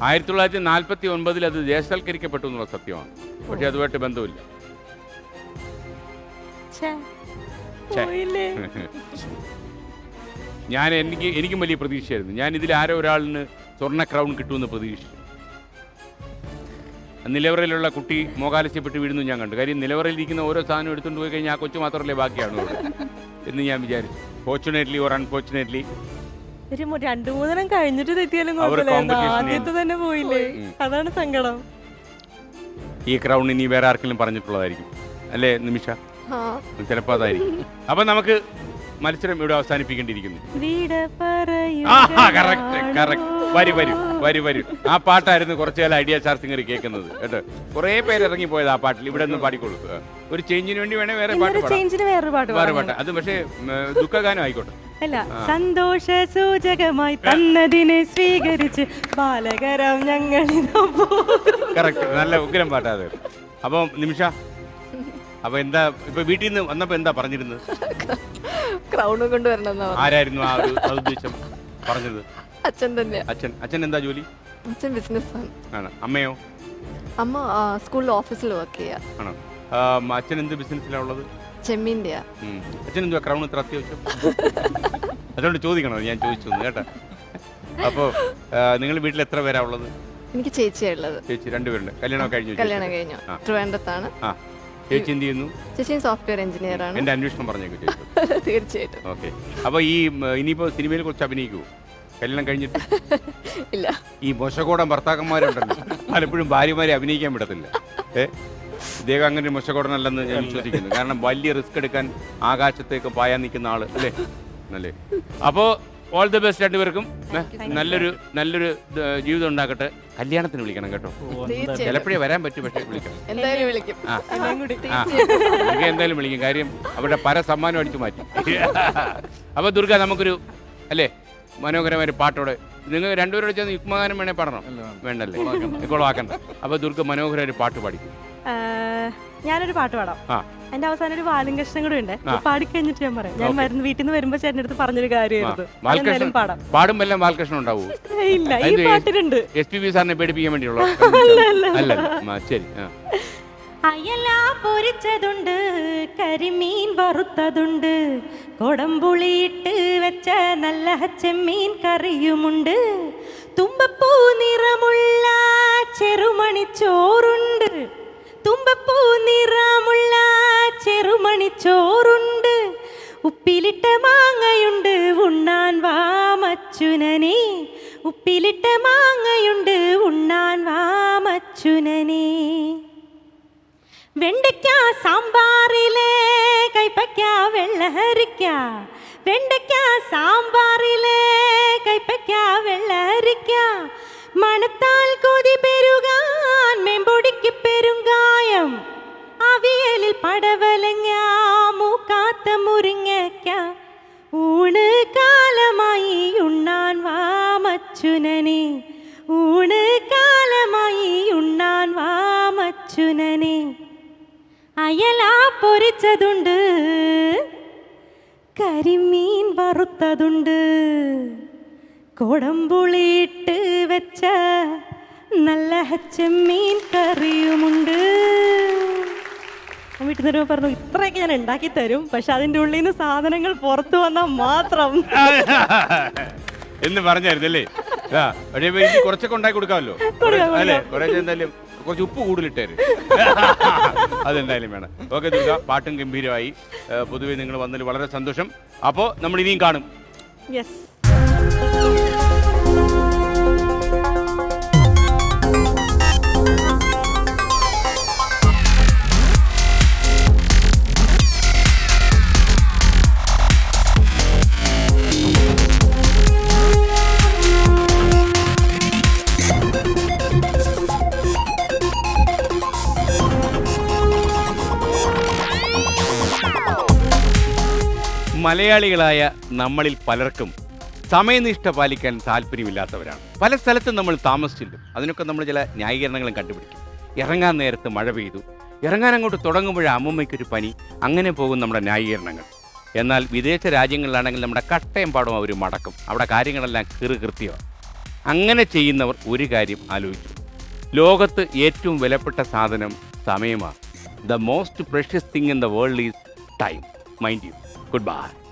1949 അത് ദേശസൽക്കരിക്കപ്പെട്ടു എന്നുള്ള സത്യമാണ്. പക്ഷെ അതുമായിട്ട് ബന്ധമില്ല. എനിക്കും വലിയ പ്രതീക്ഷയായിരുന്നു. ഞാൻ ഇതിൽ ആരോ ഒരാളിന് സ്വർണ്ണ ക്രൗൺ കിട്ടുമെന്ന് പ്രതീക്ഷിച്ചു. നിലവറയിലുള്ള കുട്ടി മോകാലസ്യപ്പെട്ട് വീഴുന്നു ഞാൻ കണ്ടു. കാര്യം നിലവറയിലിരിക്കുന്ന ഓരോ സാധനം എടുത്തുകൊണ്ട് പോയി കഴിഞ്ഞാൽ ആ കൊച്ചു മാത്രമല്ലേ ബാക്കിയാണ് എന്ന് ഞാൻ വിചാരിച്ചു. ഫോർച്ചുനേറ്റ്ലി ഓർ അൺഫോർച്ചുനേറ്റ്ലി 2-3 കഴിഞ്ഞിട്ട് തെറ്റിയാലും ആദ്യത്തെ തന്നെ പോയില്ലേ, അതാണ് സങ്കടം. ഈ ക്രൗൺ ഇനി വേറെ ആർക്കെങ്കിലും പറഞ്ഞിട്ടുള്ളതായിരിക്കും അല്ലേ നിമിഷ? ചിലപ്പോൾ അതായിരിക്കും. അപ്പം നമുക്ക് മത്സരം ഇവിടെ അവസാനിപ്പിക്കേണ്ടിയിരിക്കുന്നു. വരൂ. ആ പാട്ടായിരുന്നു കുറച്ചു കാലം ഐഡിയ സ്റ്റാർ സിംഗർ കേൾക്കുന്നത് കേട്ടോ. കുറേ പേര് ഇറങ്ങി പോയത് ആ പാട്ടിൽ. ഇവിടെ നിന്ന് പാടിക്കൊള്ളു. ഒരു ചേഞ്ചിന് വേണ്ടി വേണേ വേറെ പാട്ട് പാട്ട്. അത് പക്ഷേ ദുഃഖഗാനം ആയിക്കോട്ടെ. അല്ല, സന്തോഷ സൂചകമായി തന്നതിനെ സ്വീകരിച്ച് ബാലകരം ഞങ്ങൾ. കറക്റ്റ്, നല്ല ഉഗ്രം പാട്ടാ അത്. അപ്പം നിമിഷ, അപ്പൊ എന്താ ഇപ്പൊ വീട്ടിൽ നിന്ന് വന്നപ്പോ എന്താ പറഞ്ഞിരുന്നത്? ക്രൗണ് കൊണ്ടുവരണമെന്ന്. ആരായിരുന്നു ആ ഒരു ഉദ്ദേശം പറഞ്ഞത്? അച്ഛൻ തന്നെ. അച്ഛൻ എന്താ ജോലി? അച്ഛൻ ബിസിനസ് ആണ്. അമ്മയോ? അമ്മ സ്കൂളിൽ ഓഫീസിൽ വർക്ക് ചെയ്യാ. ആണോ? അച്ഛൻ എന്ത് ബിസിനസ്സിലാണ് ഉള്ളത്? ചെമ്മീൻ്റെ. അച്ഛൻ എന്തുവാ ക്രൗൺ ഇത്ര അത്യാവശ്യം? അതുകൊണ്ട് ചോദിക്കണോ? ഞാൻ ചോദിച്ചു കേട്ടാ. അപ്പോൾ നിങ്ങൾ വീട്ടിൽ എത്ര പേരാ ഉള്ളത്? എനിക്ക് ചേച്ചിയാണ് ഉള്ളത്. ചേച്ചി 2 പേരുണ്ട്. കല്യാണം കഴിഞ്ഞു? ട്രിവാൻഡ്രത്താണ്. ചേച്ചി എന്ത് ചെയ്യുന്നു? ചേച്ചി സോഫ്റ്റ്വെയർ എഞ്ചിനീയർ ആണ്. എന്റെ അന്വേഷണം പറഞ്ഞേക്കും ചേച്ചി. തീർച്ചയായിട്ടും. ഓക്കെ. അപ്പോൾ ഇനിയിപ്പോൾ സിനിമയിൽ കുറച്ച് അഭിനയിക്കുമോ കല്യാണം കഴിഞ്ഞിട്ട്? ഇല്ല. ഈ മോശക്കോടൻ ഭർത്താക്കന്മാരുണ്ടല്ലോ, പലപ്പോഴും ഭാര്യമാരെ അഭിനയിക്കാൻ വിടത്തില്ല. ഇദ്ദേഹം അങ്ങനെ ഒരു മോശക്കാരനല്ലെന്ന് ഞാൻ വിശ്വസിക്കുന്നു. കാരണം വലിയ റിസ്ക് എടുക്കാൻ ആകാശത്തേക്ക് പായാൻ നിൽക്കുന്ന ആള് അല്ലേ അല്ലേ. അപ്പോൾ ഓൾ ദി ബെസ്റ്റ് രണ്ടുപേർക്കും. നല്ലൊരു ജീവിതം ഉണ്ടാക്കട്ടെ. കല്യാണത്തിന് വിളിക്കണം കേട്ടോ. ചിലപ്പോഴേ വരാൻ പറ്റും, പക്ഷേ വിളിക്കണം. എന്തായാലും വിളിക്കും. ദുർഗ എന്തായാലും വിളിക്കും. കാര്യം അവരുടെ പല സമ്മാനം അടിച്ചു മാറ്റി. അപ്പോൾ ദുർഗ നമുക്കൊരു അല്ലേ മനോഹരമായ ഒരു പാട്ടോടെ നിങ്ങൾ രണ്ടുപേരോട് ചേർന്ന് യുഗ്മഗാനം വേണേ പാടണം. വേണ്ടല്ലേ, കൊളവാക്കണ്ട. അപ്പോൾ ദുർഗ മനോഹര ഒരു പാട്ട് പാടിക്കും. ഞാനൊരു പാട്ട് പാടാം. എന്റെ അവസാനം ഒരു വാലും കഷ്ണം കൂടെ ഉണ്ട്. പാടിക്കഴിഞ്ഞിട്ട് ഞാൻ പറയാം. ഞാൻ വീട്ടിൽ നിന്ന് വരുമ്പോ ചേട്ടൻ്റെ അടുത്ത് പറഞ്ഞൊരു കാര്യമായിരുന്നു. പാടാം. പാടുമ്പെല്ലാം വാൽകൃഷ്ണൻ ഉണ്ടാവൂ? ഇല്ല, ഈ പാട്ടിലുണ്ട്. SPB സാറിനെ പേടിപ്പിക്കാൻ വേണ്ടിയുള്ള അല്ല. ശരി. അയല പൊരിച്ചതുണ്ട്, കരിമീൻ വറുത്തതുണ്ട്, കൊടംപുളിയിട്ട് വെച്ച നല്ല ചെമ്മീൻ കറിയുമുണ്ട്, തുമ്പപ്പൂ നിറമുള്ള ചെറുമണിച്ചോറുണ്ട്, തുമ്പപ്പൂ നിറമുള്ള ചെറുമണിച്ചോറുണ്ട്, ഉപ്പിലിട്ട മാങ്ങയുണ്ട് ഉണ്ണാൻ വാ മച്ചുനനെ, ഉപ്പിലിട്ട മാങ്ങയുണ്ട് ഉണ്ണാൻ വാ മച്ചുനനെ. വെണ്ടയ്ക്ക സാമ്പാറിലെ കൈപ്പയ്ക്ക വെള്ളരിക്ക, വെണ്ടയ്ക്ക സാമ്പാറിലെ കൈപ്പയ്ക്ക വെള്ളരിക്ക, മണത്താൽ കൊതി പെരുകാൻ മെമ്പൊടിക്ക് പെരുങ്കായം, അവിയലിൽ പടവലങ്ങ മൂക്കാത്ത മുരിങ്ങയ്ക്ക, ഊണ് കാലമായി ഉണ്ണാൻ വാ മച്ചുനനെ, ഊണ് കാലമായി ഉണ്ണാൻ വാ മച്ചുനനെ. അയല പൊരിച്ചതുണ്ട്, കരിമീൻ വറുത്തതുണ്ട്, കൊടംപുളിയിട്ട് വെച്ച നല്ല ചെമ്മീൻ കറിയുമുണ്ട്. വീട്ടിൽ നിന്ന് പറഞ്ഞു ഇത്രയൊക്കെ ഞാൻ ഉണ്ടാക്കി തരും, പക്ഷെ അതിൻ്റെ ഉള്ളിൽ നിന്ന് സാധനങ്ങൾ പുറത്തു വന്നാൽ മാത്രം എന്ന് പറഞ്ഞായിരുന്നല്ലേ. കുറച്ചൊക്കെ ഉണ്ടാക്കി കൊടുക്കാമല്ലോ അല്ലേ. കുറച്ച് എന്തായാലും കുറച്ച് ഉപ്പ് കൂടുതലിട്ടേര്. അതെന്തായാലും വേണം. ഓക്കെ ദുർഗ, പാട്ടും ഗംഭീരമായി. പൊതുവെ നിങ്ങൾ വന്നതിൽ വളരെ സന്തോഷം. അപ്പോൾ നമ്മൾ ഇനിയും കാണും. യെസ്. മലയാളികളായ നമ്മളിൽ പലർക്കും സമയനിഷ്ഠ പാലിക്കാൻ താല്പര്യമില്ലാത്തവരാണ്. പല സ്ഥലത്തും നമ്മൾ താമസിച്ചിട്ടും അതിനൊക്കെ നമ്മൾ ചില ന്യായീകരണങ്ങളും കണ്ടുപിടിക്കും. ഇറങ്ങാൻ നേരത്ത് മഴ പെയ്തു, ഇറങ്ങാൻ അങ്ങോട്ട് തുടങ്ങുമ്പോഴേ അമ്മമ്മയ്ക്കൊരു പനി, അങ്ങനെ പോകും നമ്മുടെ ന്യായീകരണങ്ങൾ. എന്നാൽ വിദേശ രാജ്യങ്ങളിലാണെങ്കിൽ നമ്മുടെ കട്ടയും പാടവും അവർ മടക്കും. അവിടെ കാര്യങ്ങളെല്ലാം കൃത്യമാണ്. അങ്ങനെ ചെയ്യുന്നവർ ഒരു കാര്യം ആലോചിച്ചു. ലോകത്ത് ഏറ്റവും വിലപ്പെട്ട സാധനം സമയമാണ്. The most precious thing in the world is time. Mind you. Goodbye.